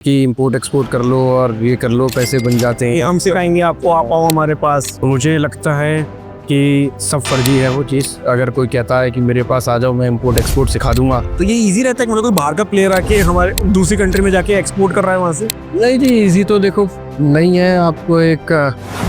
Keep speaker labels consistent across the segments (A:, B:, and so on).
A: कि import export कर लो और ये कर लो, पैसे बन जाते हैं।
B: हम सिखाएंगे आपको, आप आओ हमारे पास।
A: मुझे लगता है कि सब फर्जी है वो चीज़। अगर कोई कहता है कि मेरे पास आ जाओ, मैं इंपोर्ट एक्सपोर्ट सिखा दूंगा,
B: तो ये इजी रहता है कि मतलब कोई बाहर का प्लेयर आके हमारे दूसरी कंट्री में जाके एक्सपोर्ट कर रहा है वहाँ से।
A: नहीं जी, इजी तो देखो नहीं है। आपको एक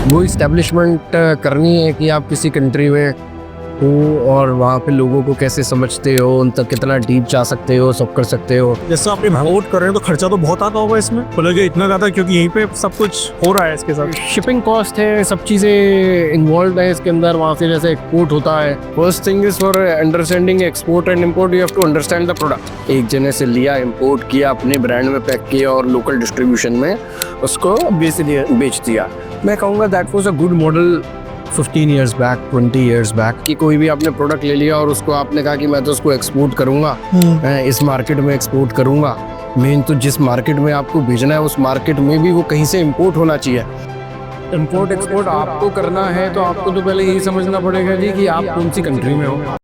A: वो इस्टेब्लिशमेंट करनी है कि आप किसी कंट्री में हो और वहाँ पे लोगों को कैसे समझते हो, उन तक कितना डीप जा सकते हो, सब कर सकते हो।
B: जैसे आप इंपोर्ट कर रहे हैं तो खर्चा तो बहुत आता होगा इसमें, मतलब कि इतना ज़्यादा, क्योंकि यहीं पे सब कुछ हो रहा है इसके साथ।
A: शिपिंग कॉस्ट है, सब चीज़ें इन्वॉल्व है इसके अंदर। वहाँ से जैसे एक्सपोर्ट होता है, first thing is for understanding export and import, you have to understand the product. एक जने से लिया, इम्पोर्ट किया, अपने ब्रांड में पैक किया और लोकल डिस्ट्रीब्यूशन में उसको बेच दिया। मैं कहूँगा that was a good model 15 years back, 20 years back, कि कोई भी आपने प्रोडक्ट ले लिया और उसको आपने कहा कि मैं तो उसको एक्सपोर्ट करूँगा, मैं इस मार्केट में एक्सपोर्ट करूँगा। मेन तो जिस मार्केट में आपको भेजना है उस मार्केट में भी वो कहीं से इंपोर्ट होना चाहिए। इंपोर्ट एक्सपोर्ट आपको करना है तो आपको तो पहले यही समझना पड़ेगा जी कि आप कौन सी कंट्री में हो।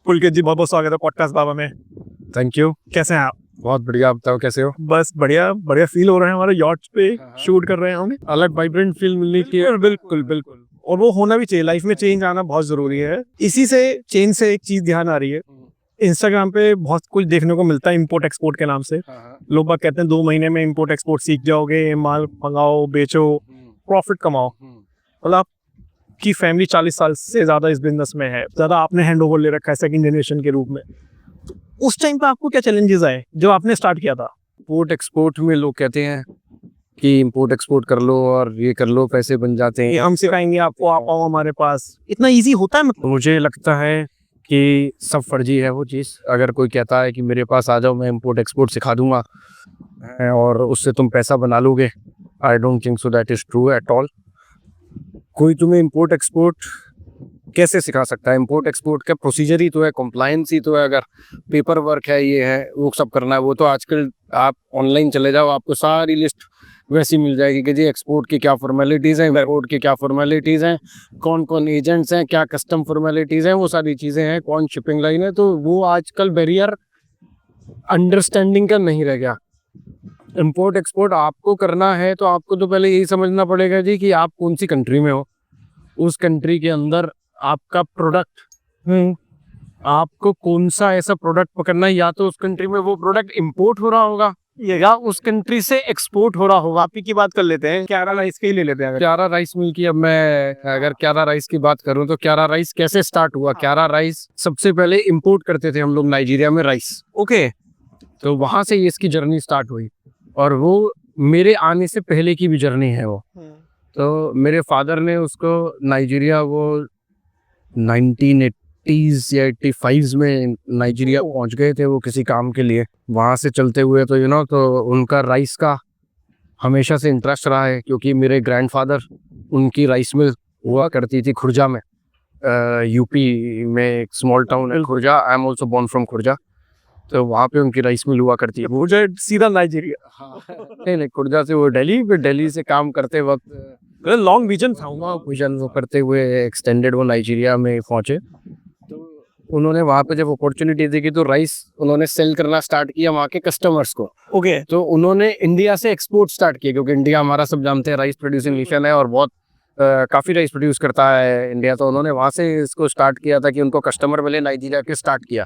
B: पुलकित जी, बहुत बहुत स्वागत है पॉडकास्ट बाबा में।
A: Thank you.
B: कैसे हैं आप?
A: बहुत बढ़िया, आप बताओ कैसे हो?
B: बस बढ़िया बढ़िया फील हो रहा है। हमारे यॉट पे शूट कर रहे हैं हम।
A: अलग वाइब्रेंट फील मिलनी चाहिए।
B: बिल्कुल बिल्कुल, और वो होना भी चाहिए। लाइफ में चेंज आना बहुत जरूरी है। इसी से चेंज से एक चीज ध्यान आ रही है, इंस्टाग्राम पे बहुत कुछ देखने को मिलता है इंपोर्ट एक्सपोर्ट के नाम से। लोग बात कहते हैं 2 महीने में इंपोर्ट एक्सपोर्ट सीख जाओगे, माल मंगाओ, बेचो, प्रॉफिट कमाओ। मतलब आपकी फैमिली 40 साल से ज्यादा इस बिजनेस में है, ज्यादा आपने हैंड ओवर ले रखा है सेकंड जनरेशन के रूप में। उस टाइम पे आपको क्या चैलेंजेस आए जो आपने स्टार्ट किया था?
A: इंपोर्ट एक्सपोर्ट में लोग कहते हैं कि इंपोर्ट एक्सपोर्ट कर लो और ये कर लो, पैसे बन जाते हैं।
B: हम सिखाएंगे आपको, आप आओ हमारे पास। इतना इजी होता है मतलब?
A: मुझे लगता है कि सब फर्जी है वो चीज़। अगर कोई कहता है कि मेरे पास आ जाओ, मैं इंपोर्ट एक्सपोर्ट सिखा दूंगा और उससे तुम पैसा बना लोगे, I don't think so that is true at all. कोई तुम्हें इंपोर्ट एक्सपोर्ट कैसे सिखा सकता है? इंपोर्ट एक्सपोर्ट का प्रोसीजर ही तो है, कॉम्प्लायंस ही तो है। अगर पेपर वर्क है, ये है, वो सब करना है, वो तो आजकल आप ऑनलाइन चले जाओ, आपको सारी लिस्ट वैसी मिल जाएगी कि जी एक्सपोर्ट की क्या फॉर्मेलिटीज़ हैं, इंपोर्ट की क्या फॉर्मेलिटीज़ हैं, कौन कौन एजेंट्स हैं, क्या कस्टम फॉर्मेलिटीज़ हैं, वो सारी चीज़ें हैं, कौन शिपिंग लाइन है। तो वो आजकल बैरियर अंडरस्टैंडिंग का नहीं रह गया। इंपोर्ट एक्सपोर्ट आपको करना है तो आपको तो पहले यही समझना पड़ेगा जी कि आप कौन सी कंट्री में हो, उस कंट्री के अंदर आपका प्रोडक्ट, आपको कौन सा ऐसा प्रोडक्ट पकड़ना है। या तो उस कंट्री में वो प्रोडक्ट इंपोर्ट हो रहा होगा या उस कंट्री से एक्सपोर्ट हो रहा होगा।
B: आप ही की बात कर लेते हैं, क्यारा राइस के ही ले लेते हैं।
A: क्यारा राइस मिल की, अब मैं अगर क्यारा राइस की बात करूं तो क्यारा राइस कैसे स्टार्ट हुआ? क्यारा राइस सबसे पहले इंपोर्ट करते थे हम लोग नाइजीरिया में राइस।
B: ओके,
A: तो वहां से ये इसकी जर्नी स्टार्ट हुई और वो मेरे आने से पहले की भी जर्नी है वो। तो मेरे फादर ने उसको नाइजीरिया, वो 1980s या 85s में नाइजीरिया पहुंच गए थे वो किसी काम के लिए। वहाँ से चलते हुए तो तो उनका राइस का हमेशा से इंटरेस्ट रहा है, क्योंकि मेरे ग्रैंडफादर, उनकी राइस मिल हुआ करती थी खुर्जा में, यूपी में एक स्मॉल टाउन है Khurja. I am also born from Khurja. तो वहाँ पे उनकी राइस मिल हुआ करती है।
B: वो जो सीधा नाइजीरिया?
A: हाँ। नहीं, खुर्जा से वो दिल्ली, फिर दिल्ली से काम करते वक्त
B: लॉन्ग विजन था
A: विजन वो करते हुए एक्सटेंडेड वो नाइजीरिया में पहुंचे। तो उन्होंने वहाँ पे जब अपॉर्चुनिटी देखी तो राइस उन्होंने सेल करना स्टार्ट किया वहाँ के कस्टमर्स को।
B: ओके,
A: तो उन्होंने इंडिया से एक्सपोर्ट स्टार्ट किया, क्योंकि इंडिया हमारा सब जानते हैं राइस प्रोड्यूसिंग नेशन है और बहुत काफ़ी राइस प्रोड्यूस करता है इंडिया। तो उन्होंने वहाँ से इसको स्टार्ट किया था कि उनको कस्टमर मिले, नाइजीरिया के स्टार्ट किया।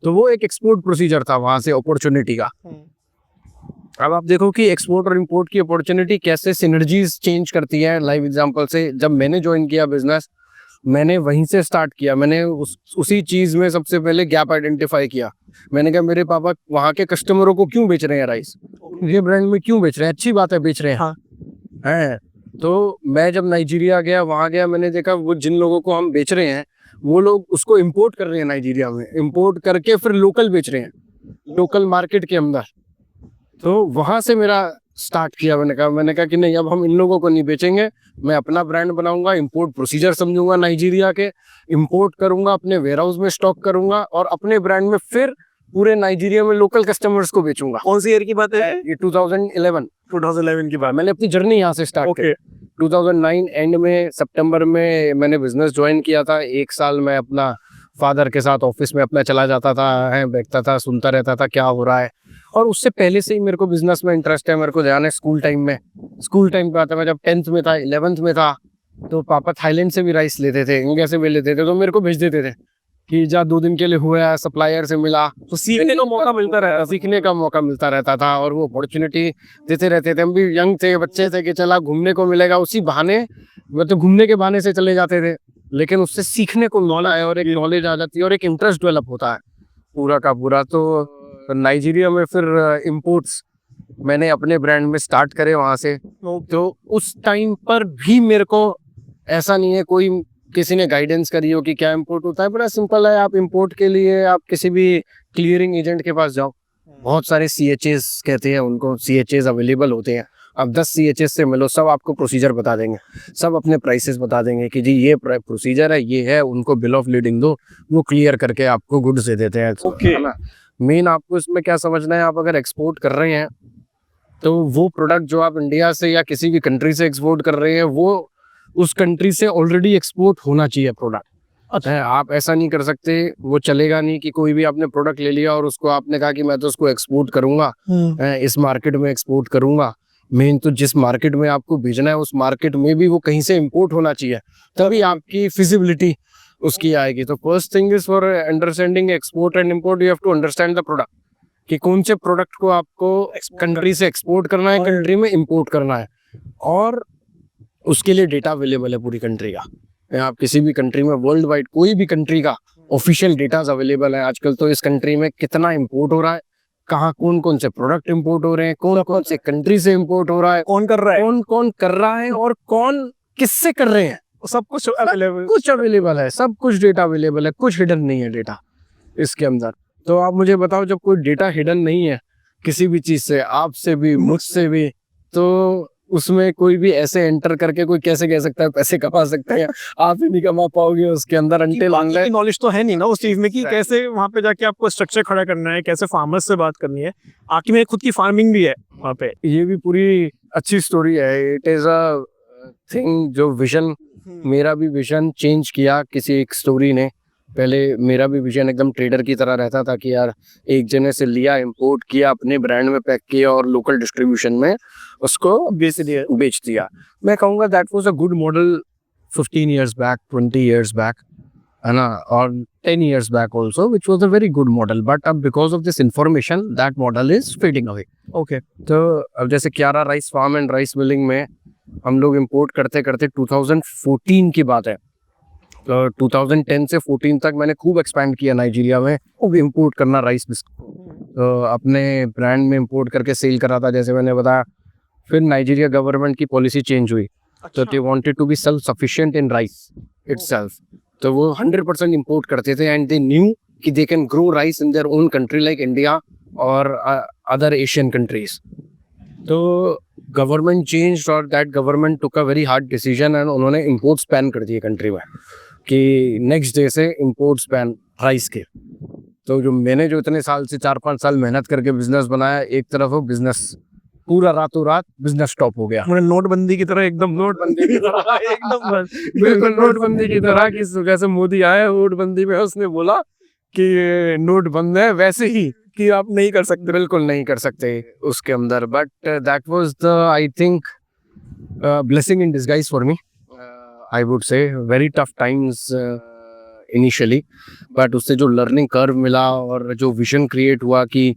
A: तो वो एक एक्सपोर्ट प्रोसीजर था वहाँ से अपॉर्चुनिटी का। अब आप देखो कि एक्सपोर्ट और इंपोर्ट की अपॉर्चुनिटी कैसे सिनर्जीज चेंज करती है। लाइव एग्जांपल से, जब मैंने ज्वाइन किया बिजनेस, मैंने वहीं से स्टार्ट किया। मैंने उसी चीज़ में सबसे पहले गैप आइडेंटिफाई किया। मैंने कहा मेरे पापा वहाँ के कस्टमरों को क्यों बेच रहे हैं राइस, ये ब्रांड में क्यों बेच रहे हैं, अच्छी बात है बेच रहे हैं।
B: हाँ।
A: हैं तो मैं जब नाइजीरिया गया, वहाँ गया, मैंने देखा वो जिन लोगों को हम बेच रहे हैं वो लोग उसको इम्पोर्ट कर रहे हैं नाइजीरिया में, इम्पोर्ट करके फिर लोकल बेच रहे हैं, लोकल मार्केट के अंदर। तो वहाँ से मेरा स्टार्ट किया। मैंने कहा कि नहीं, अब हम इन लोगों को नहीं बेचेंगे, मैं अपना ब्रांड बनाऊंगा, इंपोर्ट प्रोसीजर समझूंगा नाइजीरिया के, इंपोर्ट करूंगा, अपने वेयर हाउस में स्टॉक करूंगा और अपने ब्रांड में फिर पूरे नाइजीरिया में लोकल कस्टमर्स को बेचूंगा।
B: कौन सी ईयर की बात है?
A: ये 2011।
B: 2011 की बात।
A: मैंने अपनी जर्नी यहाँ से स्टार्ट
B: ओके।
A: की 2009 एंड में, सितंबर में मैंने बिजनेस ज्वाइन किया था। 1 साल मैं अपना फादर के साथ ऑफिस में अपना चला जाता था, बैठता था, सुनता रहता था क्या हो रहा है। और उससे पहले से ही मेरे को बिजनेस में इंटरेस्ट है। मेरे को ध्यान है स्कूल टाइम पे आता, मैं जब 10th में था, 11th में था, तो पापा थाईलैंड से भी राइस लेते थे, इंडिया से भी लेते थे, तो मेरे को भेज देते थे कि जा 2 दिन के लिए हुआ, सप्लायर से मिला,
B: तो सीखने का मौका मिलता रहता,
A: सीखने का मौका मिलता रहता था। और वो अपॉर्चुनिटी देते रहते थे। हम भी यंग थे, बच्चे थे कि चला घूमने को मिलेगा, उसी बहाने, मतलब घूमने के बहाने से चले जाते थे, लेकिन उससे सीखने को नॉलेज है और एक नॉलेज आ जाती है और एक इंटरेस्ट डेवलप होता है पूरा का पूरा। तो नाइजीरिया में फिर इम्पोर्ट्स मैंने अपने ब्रांड में स्टार्ट करे वहाँ से। तो उस टाइम पर भी मेरे को ऐसा नहीं है कोई किसी ने गाइडेंस करी हो कि क्या इंपोर्ट होता है। बड़ा सिंपल है, आप इंपोर्ट के लिए आप किसी भी क्लियरिंग एजेंट के पास जाओ, बहुत सारे CHAs कहते हैं उनको, CHAs अवेलेबल होते हैं। आप 10 CHAs से मिलो, सब आपको प्रोसीजर बता देंगे, सब अपने प्राइसेस बता देंगे कि जी ये प्रोसीजर है, ये है, उनको बिल ऑफ लीडिंग दो, वो क्लियर करके आपको गुड्स दे देते हैं।
B: ओके।
A: मेन आपको इसमें क्या समझना है, आप अगर एक्सपोर्ट कर रहे हैं तो वो प्रोडक्ट जो आप इंडिया से या किसी भी कंट्री से एक्सपोर्ट कर रहे हैं, वो उस कंट्री से ऑलरेडी एक्सपोर्ट होना चाहिए प्रोडक्ट। अच्छा, आप ऐसा नहीं कर सकते, वो चलेगा नहीं कि कोई भी आपने प्रोडक्ट ले लिया और उसको आपने कहा कि मैं तो उसको एक्सपोर्ट करूंगा, इस मार्केट में एक्सपोर्ट करूंगा। मेन तो जिस मार्केट में आपको भेजना है उस मार्केट में भी वो कहीं से इंपोर्ट होना चाहिए, तभी आपकी फिजिबिलिटी उसकी आएगी। तो first thing is for understanding export and import, you have to understand the product, कि कौन से प्रोडक्ट को आपको कंट्री से एक्सपोर्ट करना है, कंट्री में इंपोर्ट करना है, और उसके लिए डेटा अवेलेबल है पूरी कंट्री का। आप किसी भी कंट्री में, वर्ल्ड वाइड कोई भी कंट्री का ऑफिशियल डेटा अवेलेबल है आजकल। तो इस कंट्री में कितना इंपोर्ट हो रहा है, कहाँ कौन कौन से प्रोडक्ट इंपोर्ट हो रहे हैं, कौन कौन से कंट्री से इंपोर्ट हो रहा है,
B: कौन कर रहा है,
A: कौन कर रहा है, और कौन किससे कर रहे हैं,
B: सब कुछ अवेलेबल,
A: कुछ अवेलेबल है, सब कुछ डेटा अवेलेबल है, कुछ हिडन नहीं है डेटा इसके अंदर। तो आप मुझे बताओ, जब कोई डेटा हिडन नहीं है किसी भी चीज से, आपसे भी, मुझसे भी, तो उसमें कोई भी ऐसे एंटर करके कोई कैसे कह सकता है पैसे कमा सकता है? आप ही नहीं कमा पाओगे उसके अंदर अंटिल अनलेस
B: नॉलेज तो है नहीं ना उस चीज में कि कैसे वहाँ पे जाके आपको स्ट्रक्चर खड़ा करना है, कैसे फार्मर्स से बात करनी है। आखिर में खुद की फार्मिंग भी है वहाँ पे।
A: ये भी पूरी अच्छी स्टोरी है। इट इज अ थिंग जो विजन, मेरा भी विजन चेंज किया किसी एक स्टोरी ने। पहले मेरा भी विजन एकदम ट्रेडर की तरह रहता था कि यार एक जने से लिया, इंपोर्ट किया, अपने ब्रांड में पैक किया और लोकल डिस्ट्रीब्यूशन में उसको बेच दिया। मैं कहूँगा that was a good model 15 years back, 20 years back, है ना, और 10 years back also, which was a very good model. But अब because of this information that model is fading away.
B: Okay.
A: तो अब जैसे क्यारा rice farm and rice milling में हम लोग इंपोर्ट करते करते 2014 की बात है, तो 2010 से 14 तक मैंने खूब एक्सपैंड किया नाइजीरिया में, खूब इंपोर्ट करना राइस बिस्कुट, तो अपने ब्रांड में इंपोर्ट करके सेल करा था, जैसे मैंने बताया। फिर नाइजीरिया गवर्नमेंट की पॉलिसी चेंज हुई, तो they wanted to be self sufficient in rice itself, तो वो 100% इंपोर्ट करते थे एंड दे न्यू कि they can grow rice in their own country like India और अदर एशियन कंट्रीज। तो गवर्नमेंट चेंज और that government took a very hard decision and उन्होंने imports ban कर दिए कंट्री में, कि नेक्स्ट डे से इंपोर्ट्स बैन राइस के। तो जो मैंने जो इतने साल से 4-5 साल मेहनत करके बिजनेस बनाया, एक तरफ वो बिजनेस पूरा रातों रात बिजनेस स्टॉप हो गया।
B: नोटबंदी की तरह, एकदम नोटबंदी की तरह एकदम
A: बिल्कुल नोटबंदी की तरह, कि जैसे मोदी आया नोटबंदी में, उसने बोला कि नोट बंद है, वैसे ही
B: कि आप नहीं कर सकते,
A: बिल्कुल नहीं कर सकते उसके अंदर। But that was the, I think, blessing in disguise for me, I would say. Very tough times initially, but उससे जो लर्निंग कर्व मिला और जो विजन क्रिएट हुआ कि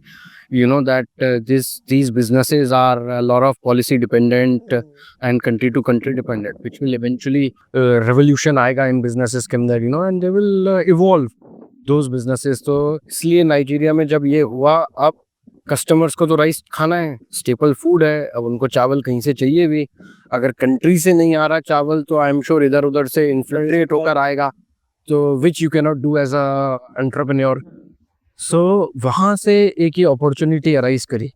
A: you know that these businesses are a lot of policy dependent and country to country dependent, which will eventually revolution आएगा in businesses के अंदर, you know, and they will evolve those businesses। तो इसलिए Nigeria में जब ये हुआ, अब कस्टमर्स को तो राइस खाना है, स्टेपल फूड है, अब उनको चावल कहीं से चाहिए भी। अगर कंट्री से नहीं आ रहा चावल, तो आई एम श्योर इधर उधर से इन्फ्लेट होकर आएगा, तो which you can not do as a entrepreneur. So वहाँ से एक ही अपॉर्चुनिटी अराइज करी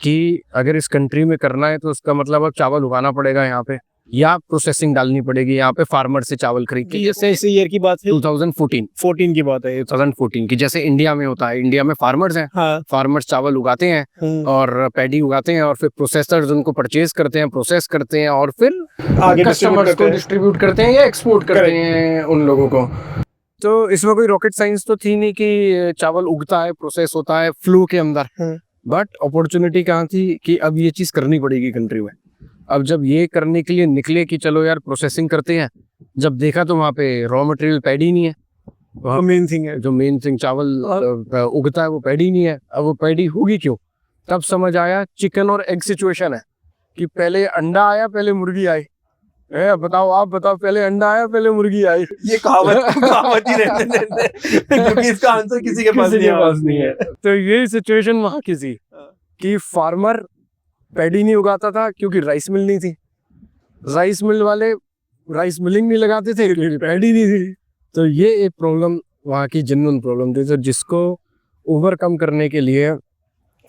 A: कि अगर इस कंट्री में करना है तो उसका मतलब अब चावल उगाना पड़ेगा यहाँ पे, या प्रोसेसिंग डालनी पड़ेगी यहाँ पे फार्मर से चावल खरीद के।
B: ये ऐसे ईयर की बात है,
A: 2014
B: 14 की बात है ये।
A: 2014 की, जैसे इंडिया में होता है, इंडिया में फार्मर्स हैं,
B: हाँ।
A: फार्मर्स चावल उगाते हैं और पैडी उगाते हैं और फिर प्रोसेसर्स उनको परचेज करते हैं, प्रोसेस करते हैं और फिर
B: आगे
A: कस्टमर्स को डिस्ट्रीब्यूट करते हैं या एक्सपोर्ट करते हैं उन लोगों को। तो इसमें कोई रॉकेट साइंस तो थी नहीं कि चावल उगता है, प्रोसेस होता है फ्लो के अंदर, बट अपॉर्चुनिटी कहाँ थी कि अब ये चीज करनी पड़ेगी कंट्री में। अब जब ये करने के लिए निकले कि चलो यार प्रोसेसिंग करते हैं, जब देखा तो वहाँ पे रॉ मटेरियल पैडी नहीं है,
B: वो मेन थिंग है,
A: जो मेन थिंग चावल उगता है वो पैडी नहीं है। अब वो पैडी होगी क्यों? तब समझ आया चिकन और एग सिचुएशन है कि पहले अंडा आया पहले मुर्गी आई। बताओ, आप बताओ, पहले अंडा आया पहले मुर्गी आई?
B: ये कहावत ही रहने देते क्योंकि इसका आंसर किसी के पास नहीं है।
A: तो ये सिचुएशन वहां की थी कि फार्मर पैडी नहीं उगाता था क्योंकि राइस मिल नहीं थी, राइस मिल वाले राइस मिलिंग नहीं लगाते थे क्योंकि पैडी नहीं थी। तो ये एक प्रॉब्लम वहाँ की जेन्युइन प्रॉब्लम थी, तो जिसको ओवरकम करने के लिए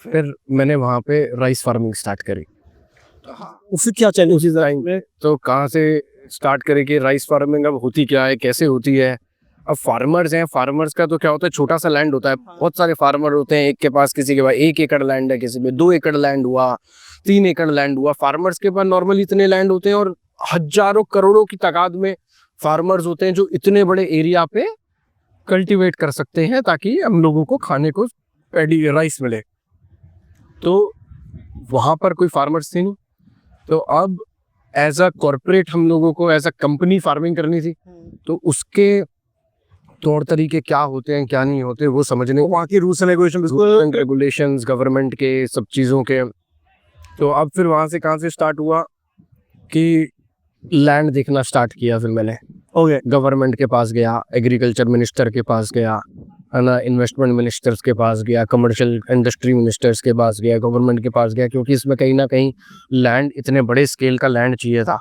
A: फिर मैंने वहाँ पे राइस फार्मिंग स्टार्ट करी।
B: उससे क्या चैलेंजेस आएंगे?
A: तो कहाँ से स्टार्ट करें कि राइस फार्मिंग अब होती क्या है, कैसे होती है? अब फार्मर्स हैं, फार्मर्स का तो क्या होता है, छोटा सा लैंड होता है, बहुत सारे फार्मर होते हैं, एक के पास, किसी के पास 1 एकड़ लैंड है, किसी में 2 एकड़ लैंड हुआ, 3 एकड़ लैंड हुआ। फार्मर्स के पास नॉर्मली इतने लैंड होते हैं और हजारों करोड़ों की तादाद में फार्मर्स होते हैं जो इतने बड़े एरिया पे कल्टीवेट कर सकते हैं ताकि हम लोगों को खाने को पैडी राइस मिले। तो वहां पर कोई फार्मर्स थे नहीं, तो अब एज अ कॉर्पोरेट हम लोगों को एज अ कंपनी फार्मिंग करनी थी, तो उसके तौर तरीके क्या होते हैं क्या नहीं होते वो समझने,
B: वहाँ की रूल्स एंड
A: रेगुलेशंस गवर्नमेंट के, सब चीज़ों के। तो अब फिर वहाँ से कहाँ से स्टार्ट हुआ कि लैंड देखना स्टार्ट किया। फिर मैंने गवर्नमेंट के पास गया, एग्रीकल्चर मिनिस्टर के पास गया, है ना, इन्वेस्टमेंट मिनिस्टर्स के पास गया, कमर्शियल इंडस्ट्री मिनिस्टर्स के पास गया, गवर्नमेंट के पास गया, क्योंकि इसमें कहीं ना कहीं लैंड, इतने बड़े स्केल का लैंड चाहिए था,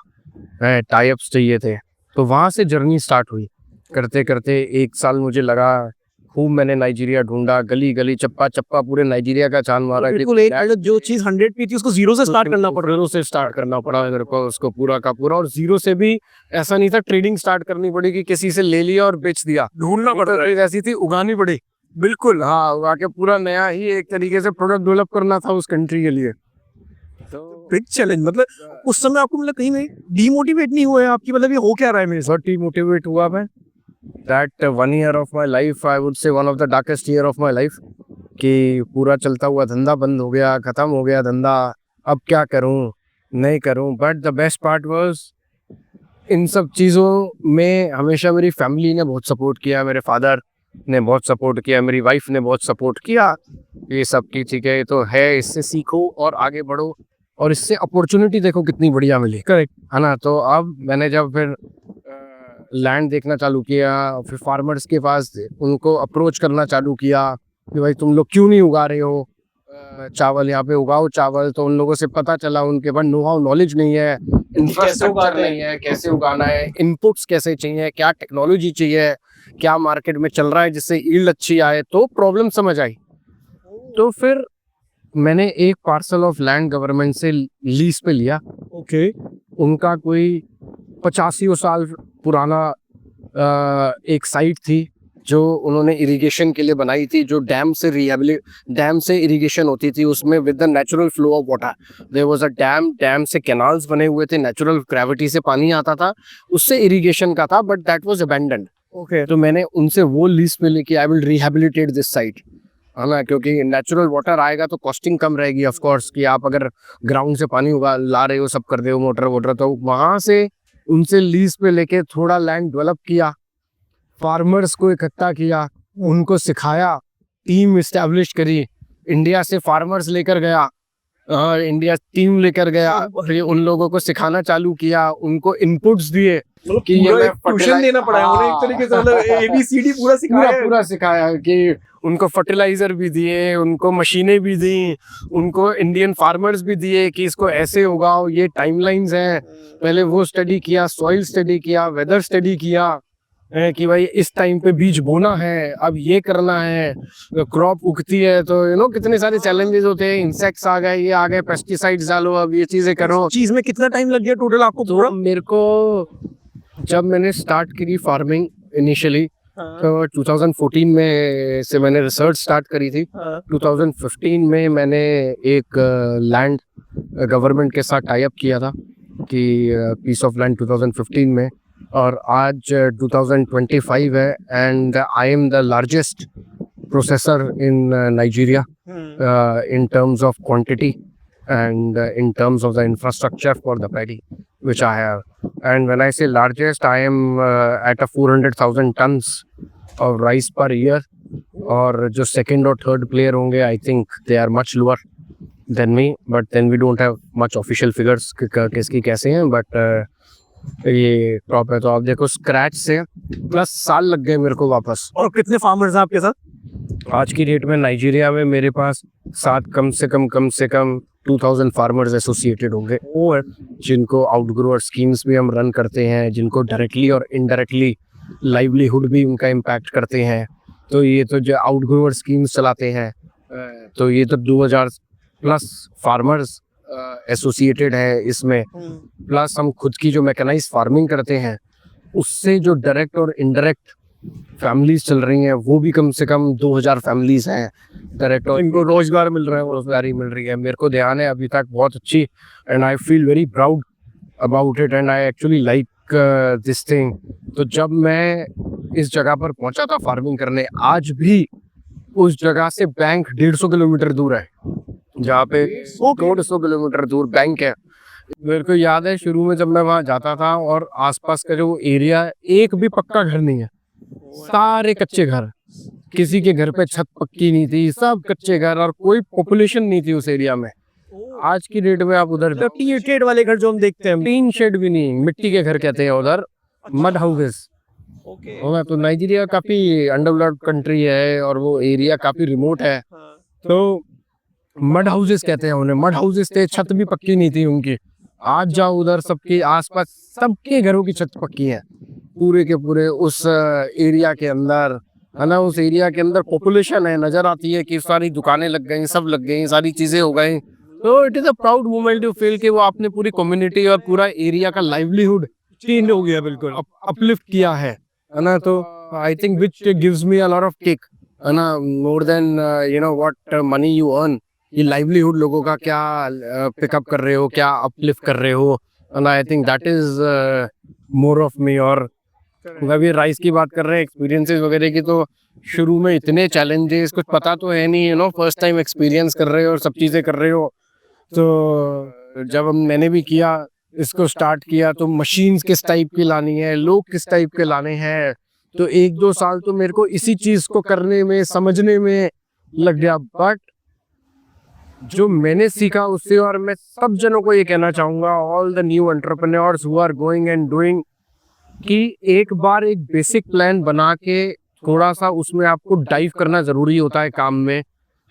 A: टाई अप्स चाहिए थे। तो वहाँ से जर्नी स्टार्ट हुई। करते करते 1 साल मुझे लगा, खूब मैंने नाइजीरिया ढूंढा, गली गली चप्पा चप्पा पूरे नाइजीरिया का छान मारा।
B: जो चीज 100 पे थी उसको जीरो से स्टार्ट करना पड़ा,
A: जीरो से स्टार्ट करना पड़ा मेरे को उसको पूरा का पूरा। और जीरो से भी ऐसा नहीं था, ट्रेडिंग स्टार्ट करनी पड़ी कि किसी से ले लिया और बेच दिया, ढूंढना पड़ा, ऐसी थी, उगानी पड़ी। बिल्कुल, हाँ, उगा के पूरा नया ही एक तरीके से प्रोडक्ट डेवलप करना था उस कंट्री के लिए।
B: तो बिग चैलेंज। मतलब उस समय आपको मतलब कहीं नहीं डीमोटिवेट नहीं हुआ है आपकी, मतलब ये हो क्या रहा है मेरे साथ?
A: डीमोटिवेट हुआ मैं। That 1 year of my life, I would say one of the darkest year of my life, कि पूरा चलता हुआ धंधा बंद हो गया, खत्म हो गया धंधा, अब क्या करूं, नहीं करूं। But the best part was, इन सब चीज़ों में हमेशा मेरी फैमिली ने बहुत सपोर्ट किया, मेरे फादर ने बहुत सपोर्ट किया, मेरी वाइफ ने बहुत सपोर्ट किया। ये सब की ठीक है, तो है, इससे सीखो और आगे बढ़ो, और इससे अपॉर्चुनिटी देखो कितनी बढ़िया मिली।
B: करेक्ट,
A: है ना। तो अब मैंने जब फिर लैंड देखना चालू किया, फिर फार्मर्स के पास उनको अप्रोच करना चालू किया कि भाई तुम लोग क्यों नहीं उगा रहे हो चावल, यहाँ पे उगाओ चावल। तो उन लोगों से पता चला उनके पास नो हाउ नॉलेज नहीं है, इंफ्रास्ट्रक्चर नहीं है, कैसे उगाना है, इनपुट्स कैसे चाहिए, क्या टेक्नोलॉजी चाहिए, क्या मार्केट में चल रहा है जिससे यील्ड अच्छी आए। तो प्रॉब्लम समझ आई। तो फिर मैंने एक पार्सल ऑफ लैंड गवर्नमेंट से लीज पे लिया।
B: ओके।
A: उनका कोई 85 साल पुराना एक साइट थी जो उन्होंने इरिगेशन के लिए बनाई थी, जो डैम से इरिगेशन होती थी उसमें with the natural flow of water. There was a dam से कैनाल्स बने हुए थे, नेचुरल ग्रेविटी से पानी आता था, उससे इरिगेशन का था, but that was abandoned.
B: Okay.
A: तो मैंने उनसे वो लीज पे लेके I will rehabilitate this site, है ना, क्योंकि नेचुरल वाटर आएगा तो कॉस्टिंग कम रहेगी ऑफ कोर्स, कि आप अगर ग्राउंड से पानी ला रहे हो, सब कर रहे हो, मोटर वोटर। तो वहां से उनसे लीज पे लेके थोड़ा लैंड डेवलप किया, फार्मर्स को इकट्ठा किया, उनको सिखाया, टीम इस्टेब्लिश करी, इंडिया से फार्मर्स लेकर गया, इंडिया टीम लेकर गया, फिर उन लोगों को सिखाना चालू किया, उनको इनपुट्स दिए
B: कि ये ट्यूशन देना पड़ा उन्हें एक तरीके से, मतलब ABCD पूरा
A: सिखाया कि उनको फर्टिलाइजर भी दिए, उनको मशीनें भी दी, उनको इंडियन फार्मर्स भी दिए कि इसको ऐसे उगाओ, ये टाइमलाइंस हैं। पहले वो स्टडी किया, सॉइल स्टडी किया, वेदर स्टडी किया, कि भाई इस टाइम पे बीज बोना है, अब ये करना है, क्रॉप उगती है तो कितने सारे चैलेंजेस होते हैं, इंसेक्ट्स आ गए, ये आ गए, पेस्टिसाइड्स डालो, अब ये चीजें करो।
B: चीज में कितना टाइम लग गया टोटल आपको
A: तो
B: पूरा?
A: मेरे को जब मैंने स्टार्ट करी फार्मिंग इनिशियली तो 2014 में से मैंने रिसर्च स्टार्ट करी थी। 2015 में मैंने एक लैंड गवर्नमेंट के साथ टाई अप किया था कि पीस ऑफ लैंड 2015 में, और आज 2025 है and I am the largest processor in Nigeria in terms of quantity and in terms of the infrastructure for the paddy which I have. And when I say largest, I am at a 400,000 tons of rice per year. और जो second और third player होंगे, I think they are much lower than me, but then we don't have much official figures किसकी कैसे हैं, but ये crop है। तो आप देखो स्क्रैच से प्लस साल लग गए मेरे को वापस।
B: और कितने फार्मर्स हैं आपके साथ?
A: आज की डेट में नाइजीरिया में मेरे पास कम से कम 2000 फार्मर्स एसोसिएटेड होंगे, और जिनको आउटग्रोअर स्कीम्स भी हम रन करते हैं, जिनको डायरेक्टली और इनडायरेक्टली लाइवलीहुड भी उनका इम्पैक्ट करते हैं। तो ये तो जो आउटग्रोअर स्कीम्स चलाते हैं, तो ये तो 2000 प्लस फार्मर्स एसोसिएटेड है इसमें, प्लस हम खुद की जो मैकेनाइज्ड फार्मिंग करते हैं उससे जो डायरेक्ट और इनडायरेक्ट फैमिलीज चल रही हैं वो भी कम से कम 2000 फैमिलीज हैं डायरेक्ट, और इनको रोजगार मिल रहा है, रोजगारी मिल रही है। मेरे को ध्यान है अभी तक बहुत अच्छी, and I feel very proud about it and I actually like this thing. तो जब मैं इस जगह पर पहुंचा था फार्मिंग करने, आज भी उस जगह से बैंक 150 किलोमीटर दूर है, जहाँ पे 150 किलोमीटर दूर बैंक है। मेरे को याद है शुरू में जब मैं वहाँ जाता था और आसपास का जो एरिया, एक भी पक्का घर नहीं है, सारे कच्चे घर, किसी के घर पे छत पक्की नहीं थी, सब कच्चे घर, और कोई पॉपुलेशन नहीं थी उस एरिया में। आज की डेट में आप उधर
B: टीन शेड वाले घर जो हम देखते हैं,
A: टीन शेड भी नहीं, मिट्टी के घर कहते हैं उधर, मड हाउसेस। तो नाइजीरिया काफी अंडरडेवलप्ड कंट्री है और वो एरिया काफी रिमोट है, तो मड हाउसेस कहते हैं उन्हें। मड हाउसेस थे, छत भी पक्की नहीं थी उनकी। आज जाओ उधर सबके आसपास सबके घरों की छत पक्की है, पूरे के पूरे उस एरिया के अंदर, है ना। उस एरिया के अंदर पॉपुलेशन है, नजर आती है कि सारी दुकानें लग गई, सब लग गई, सारी चीजें हो गई। तो it is a proud moment to feel कि वो आपने पूरी कम्युनिटी और पूरा एरिया का लाइवलीहुड
B: चेंज हो गया, बिल्कुल
A: अपलिफ्ट किया है ना। तो I think which gives me a lot of kick, है ना, more than what money you earn. ये लाइवलीहुड लोगों का क्या पिकअप कर रहे हो, क्या अपलिफ्ट कर रहे हो, and I think that is more of me. और अभी राइस की बात कर रहे हैं, एक्सपीरियंसेस वगैरह की, तो शुरू में इतने चैलेंजेस, कुछ पता तो है नहीं, फर्स्ट टाइम एक्सपीरियंस कर रहे हो और सब चीज़ें कर रहे हो। तो जब मैंने भी किया, इसको स्टार्ट किया, तो मशीन्स किस टाइप की लानी है, लोग किस टाइप के लाने हैं, तो 1-2 साल तो मेरे को इसी चीज़ को करने में, समझने में लग गया। बट जो मैंने सीखा उससे, और मैं सब जनों को ये कहना चाहूँगा, all the new entrepreneurs who are going and doing, कि एक बार एक बेसिक प्लान बना के थोड़ा सा उसमें आपको डाइव करना ज़रूरी होता है काम में।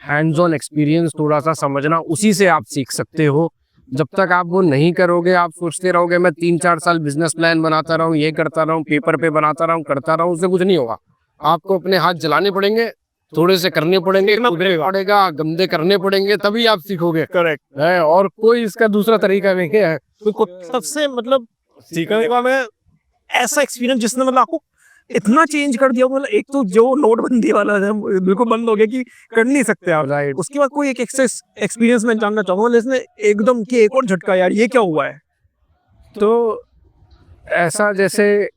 A: हैंड्स ऑन एक्सपीरियंस थोड़ा सा समझना, उसी से आप सीख सकते हो। जब तक आप वो नहीं करोगे, आप सोचते रहोगे मैं 3-4 साल बिजनेस प्लान बनाता रहूँ, ये करता रहूँ, पेपर पे बनाता रहूँ, करता रहूँ, उससे कुछ नहीं होगा। आपको अपने हाथ जलाने पड़ेंगे, थोड़े से करने पड़ेंगे, पड़ेगा, गंदे करने पड़ेंगे, तभी आप सीखोगे।
B: करेक्ट
A: है, और कोई इसका दूसरा तरीका नहीं है।
B: तो सबसे मतलब सीखने का मैं ऐसा एक्सपीरियंस जिसने मतलब आपको इतना चेंज कर दिया, मतलब एक तो जो नोटबंदी वाला है बिल्कुल बंद हो गया कि कर नहीं सकते आप,
A: राइट।
B: उसके बाद कोई एक एक्सपीरियंस मैं जानना चाहूंगा जिसने एकदम कि एक और झटका, यार ये क्या हुआ है।
A: तो ऐसा जैसे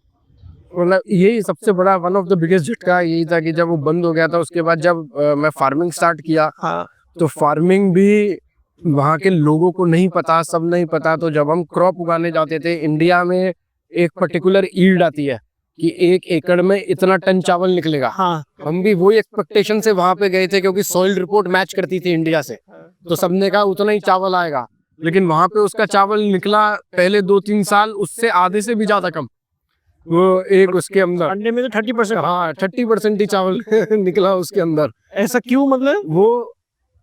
A: मतलब यही सबसे बड़ा वन ऑफ द बिगेस्ट झटका यही था कि जब वो बंद हो गया था, उसके बाद जब मैं फार्मिंग स्टार्ट किया,
B: हाँ,
A: तो फार्मिंग भी वहाँ के लोगों को नहीं पता, सब नहीं पता। तो जब हम क्रॉप उगाने जाते थे, इंडिया में एक पर्टिकुलर ईल्ड आती है कि 1 एकड़ में इतना टन चावल निकलेगा।
B: हाँ,
A: हम भी वही एक्सपेक्टेशन से वहां पे गए थे, क्योंकि सॉइल रिपोर्ट मैच करती थी इंडिया से, तो सबने कहा उतना ही चावल आएगा। लेकिन वहां पे उसका चावल निकला पहले 2-3 साल उससे आधे से भी ज्यादा कम। वो एक उसके अंदर
B: अंडे में तो 30%,
A: हाँ 30% ही चावल निकला उसके अंदर।
B: ऐसा क्यों? मतलब
A: वो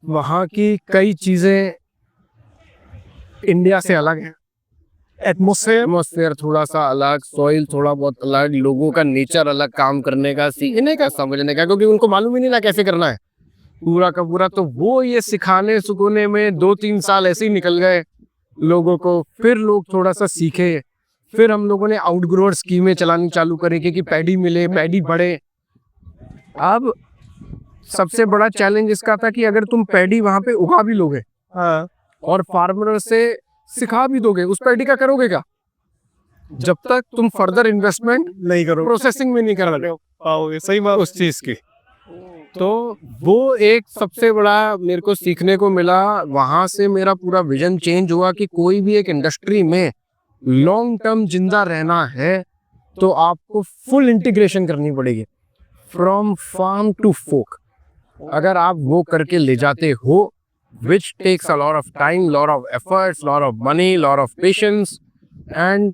A: वहाँ की कई चीजें इंडिया से अलग हैं।
B: एटमोसफेयर
A: थोड़ा सा अलग, सॉइल थोड़ा बहुत अलग, लोगों का नेचर अलग, काम करने का, सीखने का, समझने का, क्योंकि उनको मालूम ही नहीं ना कैसे करना है पूरा का पूरा। तो वो ये सिखाने सुखाने में 2-3 साल ऐसे ही निकल गए लोगों को। फिर लोग थोड़ा सा सीखे, फिर हम लोगों ने आउटग्रोअर स्कीमें चलानी चालू करी कि पैडी मिले, पैडी बढ़े। अब सबसे बड़ा चैलेंज इसका था कि अगर तुम पैडी वहां पे उगा भी लोगे और फार्मर से सिखा भी दोगे, उस पैडी का करोगे क्या जब तक तुम फर्दर इन्वेस्टमेंट
B: नहीं करो,
A: प्रोसेसिंग में नहीं कर रहे
B: पाओगे। सही बात।
A: उस चीज की। तो वो एक सबसे बड़ा मेरे को सीखने को मिला। वहां से मेरा पूरा विजन चेंज हुआ कि कोई भी एक इंडस्ट्री में लॉन्ग टर्म जिंदा रहना है तो आपको फुल इंटीग्रेशन करनी पड़ेगी, फ्रॉम फार्म टू फोक। अगर आप वो करके ले जाते हो, which takes a lot of time, lot of efforts, lot of money, lot of patience and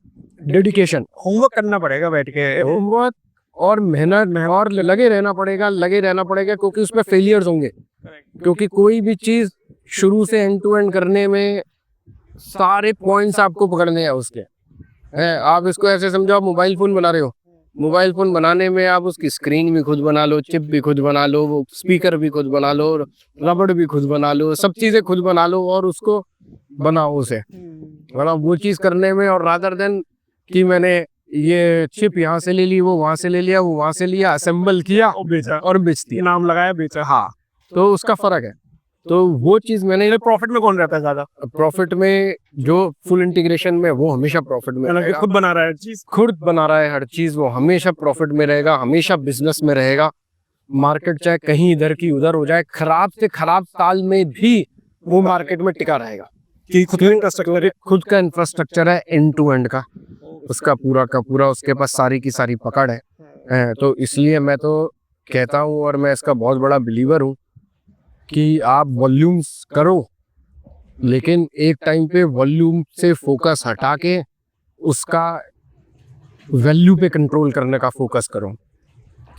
A: dedication.
B: Homework करना पड़ेगा बैठ के,
A: होमवर्क और मेहनत और लगे रहना पड़ेगा क्योंकि उसमें फेलियर्स होंगे। क्योंकि कोई भी चीज शुरू से एंड टू एंड करने में सारे पॉइंट्स आपको पकड़ने हैं उसके। आप इसको ऐसे समझो, आप मोबाइल फोन बना रहे हो, मोबाइल फोन बनाने में आप उसकी स्क्रीन भी खुद बना लो, चिप भी खुद बना लो, वो स्पीकर भी खुद बना लो, रबड़ भी खुद बना लो, सब चीजें खुद बना लो और उसको बनाओ उसे। मतलब वो चीज करने में, और रादर देन कि मैंने ये चिप यहाँ से ले ली, वो वहां से ले लिया, वो वहां से लिया, असेंबल किया और बेच दिया,
B: नाम लगाया, बेचा।
A: हाँ, तो उसका फर्क है। तो वो चीज मैंने,
B: प्रॉफिट में कौन रहता है ज्यादा?
A: प्रॉफिट में जो फुल इंटीग्रेशन में, वो हमेशा प्रॉफिट में रहेगा।
B: खुद बना रहा है चीज,
A: खुद बना रहा है हर चीज, वो हमेशा प्रॉफिट में रहेगा, हमेशा बिजनेस में रहेगा। मार्केट चाहे कहीं इधर की उधर हो जाए, खराब से खराब साल में भी वो मार्केट में टिका रहेगा
B: कि खुद
A: का इंफ्रास्ट्रक्चर है एंड टू एंड का, उसका पूरा का पूरा, उसके पास सारी की सारी पकड़ है। तो इसलिए मैं तो कहता हूँ, और मैं इसका बहुत बड़ा बिलीवर हूँ कि आप वॉल्यूम्स करो, लेकिन एक टाइम पे वॉल्यूम से फोकस हटा के उसका वैल्यू पे कंट्रोल करने का फोकस करो।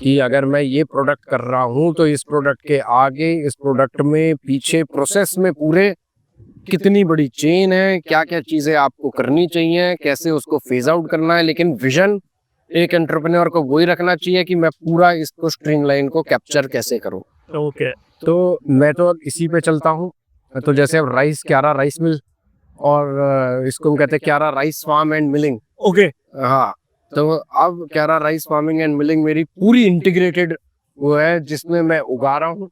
A: कि अगर मैं ये प्रोडक्ट कर रहा हूँ तो इस प्रोडक्ट के आगे, इस प्रोडक्ट में पीछे प्रोसेस में पूरे कितनी बड़ी चेन है, क्या क्या चीजें आपको करनी चाहिए, कैसे उसको फेज आउट करना है। लेकिन विजन एक एंटरप्रेन्योर को वही रखना चाहिए कि मैं पूरा इसको स्ट्रीमलाइन को कैप्चर कैसे करूँ।
B: ओके,
A: तो मैं तो इसी पे चलता हूँ। तो जैसे अब क्यारा राइस मिल, और इसको हम कहते हैं क्यारा rice farm and milling.
B: Okay,
A: हाँ, तो अब क्यारा राइस फार्मिंग एंड मिलिंग मेरी पूरी इंटीग्रेटेड वो है, जिसमें मैं उगा रहा हूँ।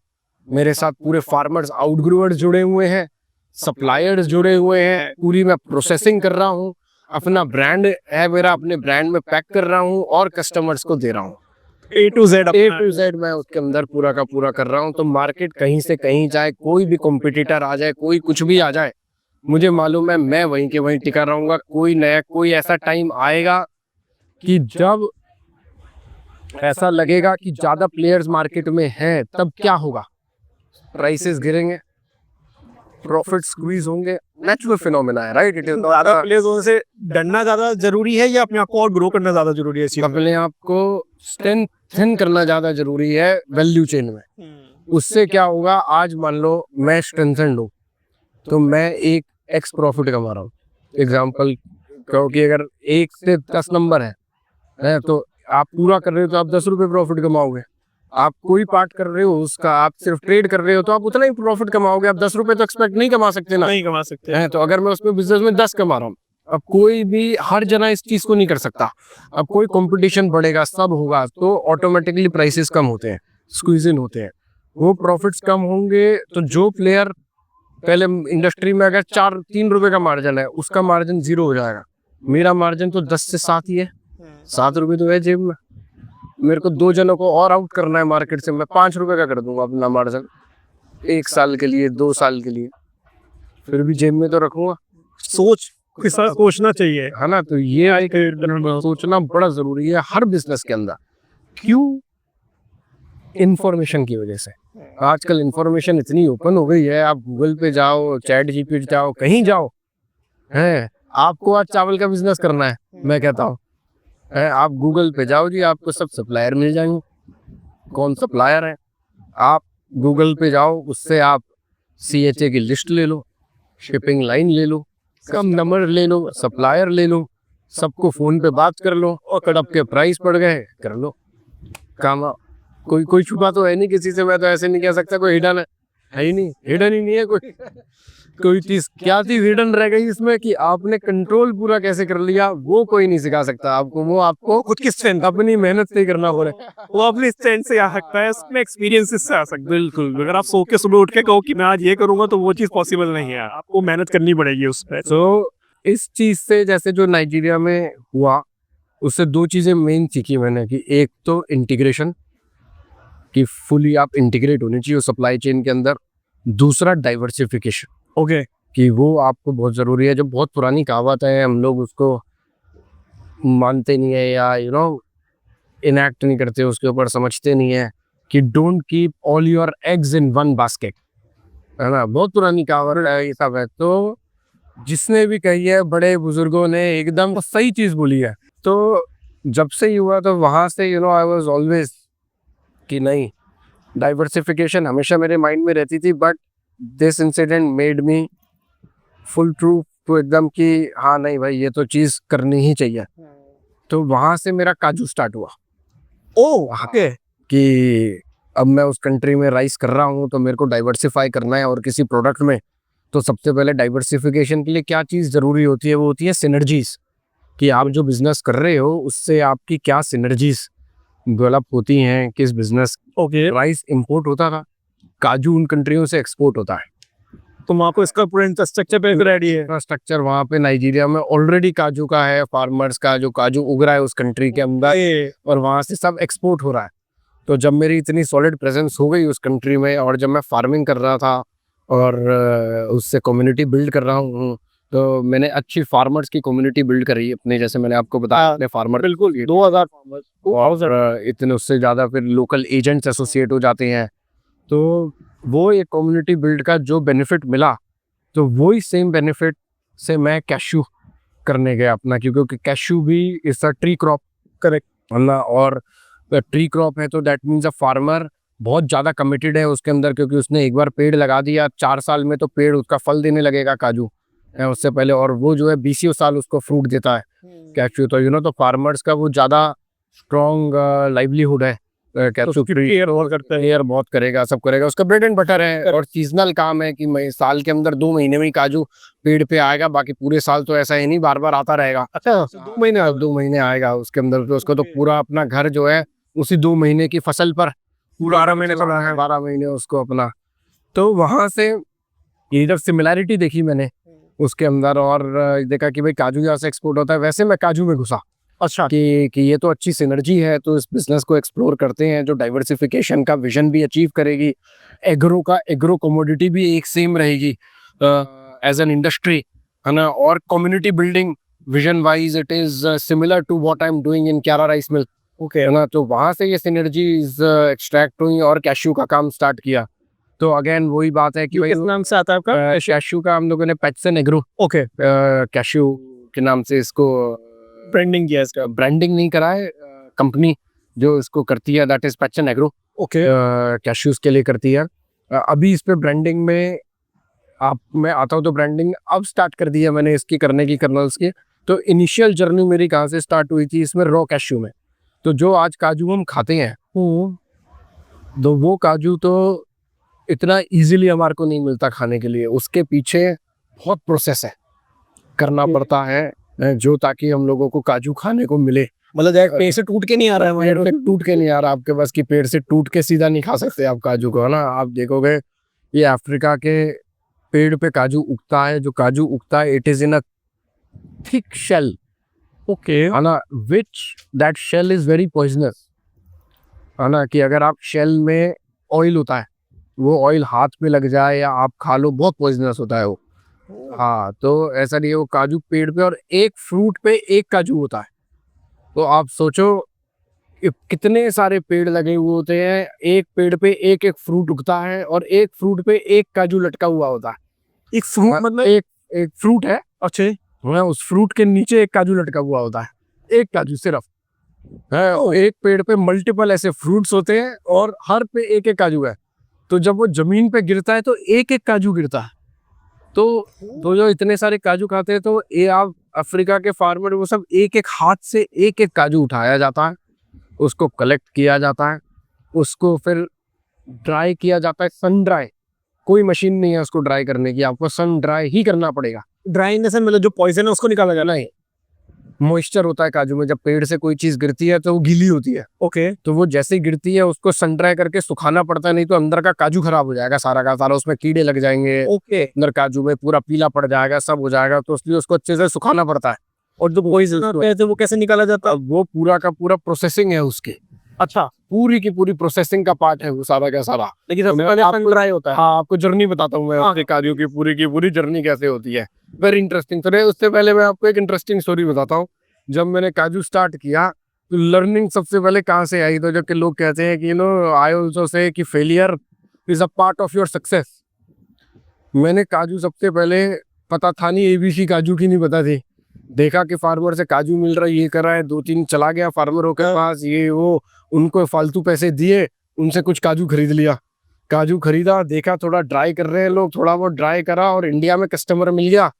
A: मेरे साथ पूरे फार्मर्स, आउटग्रोवर्स जुड़े हुए हैं, सप्लायर्स जुड़े हुए हैं, पूरी मैं प्रोसेसिंग कर रहा हूँ, अपना ब्रांड है मेरा, अपने ब्रांड में पैक कर रहा हूँ और कस्टमर्स को दे रहा हूँ।
B: A to Z
A: मैं उसके अंदर पूरा का पूरा कर रहा हूँ। तो मार्केट कहीं से कहीं जाए, कोई भी कॉम्पिटिटर आ जाए, कोई कुछ भी आ जाए, मुझे मालूम है मैं वहीं के वहीं टिका रहूंगा। कोई ऐसा टाइम आएगा कि जब ऐसा लगेगा कि ज्यादा प्लेयर्स मार्केट में हैं, तब क्या होगा? प्राइसेस गिरेंगे, प्रॉफिट स्क्वीज होंगे, नेचुरल फिनोमेना है, राइट? इट इज
B: ज्यादा प्लेयर्स होने से डरना ज्यादा जरूरी है या अपने आप को और ग्रो करना ज्यादा जरूरी है?
A: अपने आप को स्ट्रेंथन करना ज्यादा जरूरी है वैल्यू चेन में। उससे क्या होगा, आज मान लो मैं स्ट्रेंथन हूँ तो मैं एक एक्स प्रॉफिट कमा रहा हूँ, एग्जाम्पल, क्योंकि अगर 1 से 10 नंबर है तो आप पूरा कर रहे हो तो आप 10 रुपए प्रॉफिट कमाओगे। आप कोई पार्ट कर रहे हो उसका, आप सिर्फ ट्रेड कर रहे हो तो आप उतना ही प्रॉफिट कमाओगे। आप 10 रुपए तो एक्सपेक्ट नहीं कमा सकते ना,
B: नहीं कमा सकते
A: हैं। तो अगर मैं उसमें बिजनेस में 10 कमा रहा हूँ, अब कोई भी हर जना इस चीज को नहीं कर सकता। अब कोई कंपटीशन बढ़ेगा, सब होगा, तो ऑटोमेटिकली प्राइसेस कम होते हैं, स्क्वीज इन होते हैं, वो प्रॉफिट्स कम होंगे। तो जो प्लेयर पहले इंडस्ट्री में अगर 3 रुपए का मार्जिन है, उसका मार्जिन 0 हो जाएगा। मेरा मार्जिन तो 10 से 7 ही है, 7 रुपए तो है जेब में। मेरे को 2 जनों को और आउट करना है मार्केट से, मैं 5 रुपए का कर दूंगा अपना मार्जिन 1 साल के लिए, 2 साल के लिए, फिर भी जेब में तो रखूंगा।
B: सोचना चाहिए,
A: है ना? तो ये सोचना बड़ा जरूरी है हर बिजनेस के अंदर। क्यों? इंफॉर्मेशन की वजह से। आजकल इंफॉर्मेशन इतनी ओपन हो गई है, आप गूगल पे जाओ, चैट जीपीटी जाओ, कहीं जाओ, है आपको आज चावल का बिजनेस करना है, मैं कहता हूँ, आप गूगल पे जाओ जी, आपको सब सप्लायर मिल जाएंगे। कौन सप्लायर है, आप गूगल पे जाओ, उससे आप CHA की लिस्ट ले लो, शिपिंग लाइन ले लो, नंबर ले लो, सप्लायर ले लो, सबको फोन पे बात कर लो और कड़प के प्राइस पड़ गए कर लो काम। कोई छुपा तो है नहीं किसी से, मैं तो ऐसे नहीं कह सकता कोई हिडन है ही नहीं, हिडन ही नहीं है कोई चीज। क्या चीज हिडन रह गई इसमें कि आपने कंट्रोल पूरा कैसे कर लिया, वो कोई नहीं सिखा सकता आपको, वो आपको
B: खुद की स्ट्रेंथ,
A: अपनी मेहनत से ही करना पड़ेगा।
B: वो अपनी स्ट्रेंथ से आ सकता है, उसमें एक्सपीरियंसेस से आ सकता है। बिल्कुल, अगर आप सो के सुबह उठ के कहो कि मैं आज ये करूंगा तो वो चीज पॉसिबल नहीं है, आपको मेहनत करनी पड़ेगी उस पर।
A: तो इस चीज से जैसे जो नाइजीरिया में हुआ, उससे दो चीजें मेन सीखी मैंने कि एक तो इंटीग्रेशन, कि फुली आप इंटीग्रेट होनी चाहिए सप्लाई चेन के अंदर। दूसरा डाइवर्सिफिकेशन,
B: ओके,
A: कि वो आपको बहुत ज़रूरी है। जो बहुत पुरानी कहावत है, हम लोग उसको मानते नहीं है या इनैक्ट नहीं करते, उसके ऊपर समझते नहीं है कि don't keep all your eggs in one basket, है ना। बहुत पुरानी कहावत है ये सब है। तो जिसने भी कही है, बड़े बुजुर्गों ने एकदम सही चीज़ बोली है। तो जब से ही हुआ तो वहाँ से आई वॉज ऑलवेज कि नहीं, डाइवर्सिफिकेशन हमेशा मेरे माइंड में रहती थी। But this incident made me full true तो एकदम कि हाँ नहीं भाई, ये तो चीज़ करनी ही चाहिए। तो वहाँ से मेरा काजू स्टार्ट हुआ।
B: ओके,
A: कि अब मैं उस कंट्री में राइस कर रहा हूँ तो मेरे को डाइवर्सिफाई करना है और किसी प्रोडक्ट में। तो सबसे पहले डाइवर्सिफिकेशन के लिए क्या चीज़ ज़रूरी होती है, वो होती है सिनर्जीज, कि आप जो बिजनेस कर रहे हो उससे आपकी क्या सिनर्जीज डेवलप होती हैं किस बिजनेस।
B: ओके,
A: राइस इंपोर्ट होता था, काजू उन कंट्रियों से एक्सपोर्ट होता है।
B: तो वहाँ को इसका पूरा इंफ्रास्ट्रक्चर पे रेडी है।
A: इंफ्रास्ट्रक्चर वहाँ पे नाइजीरिया में ऑलरेडी काजू का है, फार्मर्स का जो काजू उग रहा है उस कंट्री के अंदर, और वहाँ से सब एक्सपोर्ट हो रहा है। तो जब मेरी इतनी सॉलिड प्रेजेंस हो गई उस कंट्री में, और जब मैं फार्मिंग कर रहा था और उससे कम्युनिटी बिल्ड कर रहा हूँ, तो मैंने अच्छी फार्मर्स की कम्युनिटी बिल्ड करी अपने, जैसे मैंने आपको बताया अपने फार्मर।
B: बिल्कुल, 2000 फार्मर्स
A: और इतने उससे ज़्यादा फिर लोकल एजेंट्स एसोसिएट हो जाते हैं। तो वो एक कम्युनिटी बिल्ड का जो बेनिफिट मिला, तो वही सेम बेनिफिट से मैं कैशू करने गया अपना, क्योंकि कैशू भी इस अ ट्री क्रॉप।
B: करेक्ट,
A: ना, और ट्री क्रॉप है तो दैट मीन्स अ फार्मर बहुत ज़्यादा कमिटेड है उसके अंदर, क्योंकि उसने एक बार पेड़ लगा दिया, 4 साल में तो पेड़ उसका फल देने लगेगा काजू है उससे पहले, और वो जो है 20 साल उसको फ्रूट देता है कैशू। तो तो फार्मर्स का वो ज़्यादा स्ट्रॉन्ग लाइवलीहुड है। कैशू
B: केयर और करता है।
A: केयर बहुत करेगा, सब करेगा, उसका ब्रेड एंड बटर है। और सीजनल काम है कि साल के अंदर 2 महीने में ही काजू पेड़ पे आएगा, बाकी पूरे साल तो ऐसा है नहीं बार बार आता रहेगा।
B: अच्छा,
A: 2 महीने आएगा उसके अंदर, तो उसको तो पूरा अपना घर जो है उसी 2 महीने की फसल पर पूरा
B: 12 महीने चला है।
A: 12 महीने उसको अपना। तो वहां से इधर सिमिलैरिटी देखी मैंने उसके अंदर, और देखा कि भाई काजू यहाँ से एक्सपोर्ट होता है। वैसे मैं काजू में घुसा
B: अच्छा,
A: कि ये तो अच्छी सिनर्जी है, तो इस बिजनेस को एक्सप्लोर करते हैं जो डाइवर्सिफिकेशन का विजन भी अचीव करेगी, एग्रो कमोडिटी भी एक सेम रहेगी एज एन इंडस्ट्री, है ना, और community building vision wise it is similar to what I am doing in क्यारा राइस मिल,
B: ओके,
A: है ना। तो वहां से ये सिनर्जीज एक्सट्रैक्ट हुई और कैशू का काम स्टार्ट किया। तो अगेन वही बात है कि भाई
B: किस नाम से आता है आपका?
A: कैशू का हम लोगों ने पेट्सन एग्रो
B: ओके,
A: कैशू के नाम से इसको
B: ब्रांडिंग किया इसका।
A: ब्रांडिंग नहीं करा है, कंपनी जो इसको करती है दैट इज पेट्सन एग्रो,
B: ओके,
A: कैशूज के लिए करती है। अभी इस पे ब्रांडिंग में आप मैं आता हूँ तो ब्रांडिंग अब स्टार्ट कर दी है मैंने इसकी करने की, कर्नल्स की। तो इनिशियल जर्नी मेरी कहाँ से स्टार्ट हुई थी इसमें, रॉ कैशू में। तो जो आज काजू हम खाते हैं तो वो काजू तो इतना इजीली हमारे को नहीं मिलता खाने के लिए, उसके पीछे बहुत प्रोसेस है करना पड़ता है जो ताकि हम लोगों को काजू खाने को मिले।
B: मतलब जाए पेड़ से टूट के नहीं आ रहा है,
A: पेड़ से टूट के नहीं आ रहा आपके पास, कि पेड़ से टूट के सीधा नहीं खा सकते आप काजू को, है ना। आप देखोगे ये अफ्रीका के पेड़ पे काजू उगता है, जो काजू उगता है it is in a thick shell,
B: okay,
A: है ना, which that shell is very poisonous, है ना। कि अगर आप शेल में ऑयल होता है, वो ऑयल हाथ में लग जाए या आप खा लो, बहुत पॉइजनस होता है वो। हाँ, तो ऐसा नहीं है, वो काजू पेड़ पे, और एक फ्रूट पे एक काजू होता है। तो आप सोचो कितने सारे पेड़ लगे हुए होते हैं, एक पेड़ पे एक एक फ्रूट उगता है, और एक फ्रूट पे एक काजू लटका हुआ होता है।
B: एक फ्रूट मतलब
A: एक फ्रूट है,
B: अच्छे,
A: उस फ्रूट के नीचे एक काजू लटका हुआ होता है, एक काजू सिर्फ है। और एक पेड़ पे मल्टीपल ऐसे फ्रूट्स होते हैं और हर पे एक एक काजू है। तो जब वो जमीन पे गिरता है तो एक एक काजू गिरता है। तो जो इतने सारे काजू खाते हैं, तो ये आप अफ्रीका के फार्मर वो सब एक एक हाथ से एक एक काजू उठाया जाता है, उसको कलेक्ट किया जाता है, उसको फिर ड्राई किया जाता है, सन ड्राई। कोई मशीन नहीं है उसको ड्राई करने की, आपको सन ड्राई ही करना पड़ेगा।
B: ड्राई इन द सेंस मतलब जो पॉइजन है उसको निकाला जाना है।
A: मॉइस्चर होता है काजू में, जब पेड़ से कोई चीज गिरती है तो वो गीली होती है,
B: ओके
A: तो वो जैसे ही गिरती है उसको सन ड्राई करके सुखाना पड़ता है, नहीं तो अंदर का काजू खराब हो जाएगा सारा का सारा, उसमें कीड़े लग जाएंगे,
B: ओके।
A: अंदर काजू में पूरा पीला पड़ जाएगा, सब हो जाएगा, तो इसलिए उसको अच्छे से सुखाना पड़ता है।
B: और जो पॉइजन है तो वो कैसे निकाला जाता है?
A: अब वो पूरा का पूरा प्रोसेसिंग है उसकी,
B: अच्छा,
A: पूरी की पूरी प्रोसेसिंग का पार्ट है वो सारा का सारा।
B: लेकिन सबसे पहले सन ड्राई होता है।
A: हाँ, आपको जर्नी बताता हूँ मैं, आपके कार्यों की पूरी जर्नी कैसे होती है, वेरी इंटरेस्टिंग। तो उससे पहले मैं आपको एक इंटरेस्टिंग स्टोरी बताता हूँ। जब मैंने काजू स्टार्ट किया तो लर्निंग सबसे पहले कहाँ से आई, तो जब कि लोग कहते हैं कि आई ऑल्सो से कि failure is a part of your success. मैंने काजू सबसे पहले, पता था नहीं, एबीसी काजू की नहीं पता थी, देखा कि फार्मर से काजू मिल रहा है, ये कर रहा है, 2-3 चला गया फार्मरों के पास, ये वो, उनको फालतू पैसे दिए, उनसे कुछ काजू खरीद लिया। काजू खरीदा, देखा थोड़ा ड्राई कर रहे हैं लोग, थोड़ा बहुत ड्राई करा और इंडिया में कस्टमर मिल गया,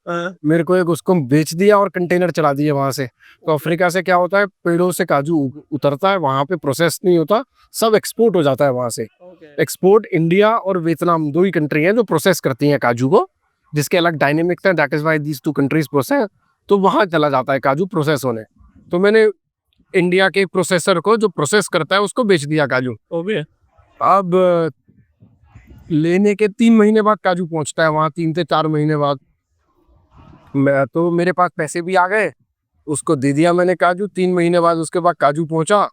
A: मेरे को एक उसको बेच दिया और कंटेनर चला दिए वहां से। तो अफ्रीका से क्या होता है, पेड़ों से काजू उतरता है, वहां पे प्रोसेस नहीं होता, सब एक्सपोर्ट हो जाता है वहां से। एक्सपोर्ट इंडिया और वियतनाम 2 ही कंट्री हैं जो प्रोसेस करती हैं काजू को, जिसके अलग डायनेमिक्स हैं, that is why these 2 countries process, तो वहां चला जाता है काजू प्रोसेस होने। तो मैंने इंडिया के प्रोसेसर को, जो प्रोसेस करता है, उसको बेच दिया काजू। अब लेने के 3 महीने बाद काजू पहुंचता है वहां, 3 से 4 महीने बाद। मैं तो, मेरे पास पैसे भी आ गए, उसको दे दिया मैंने काजू। 3 महीने बाद उसके बाद काजू पहुंचा।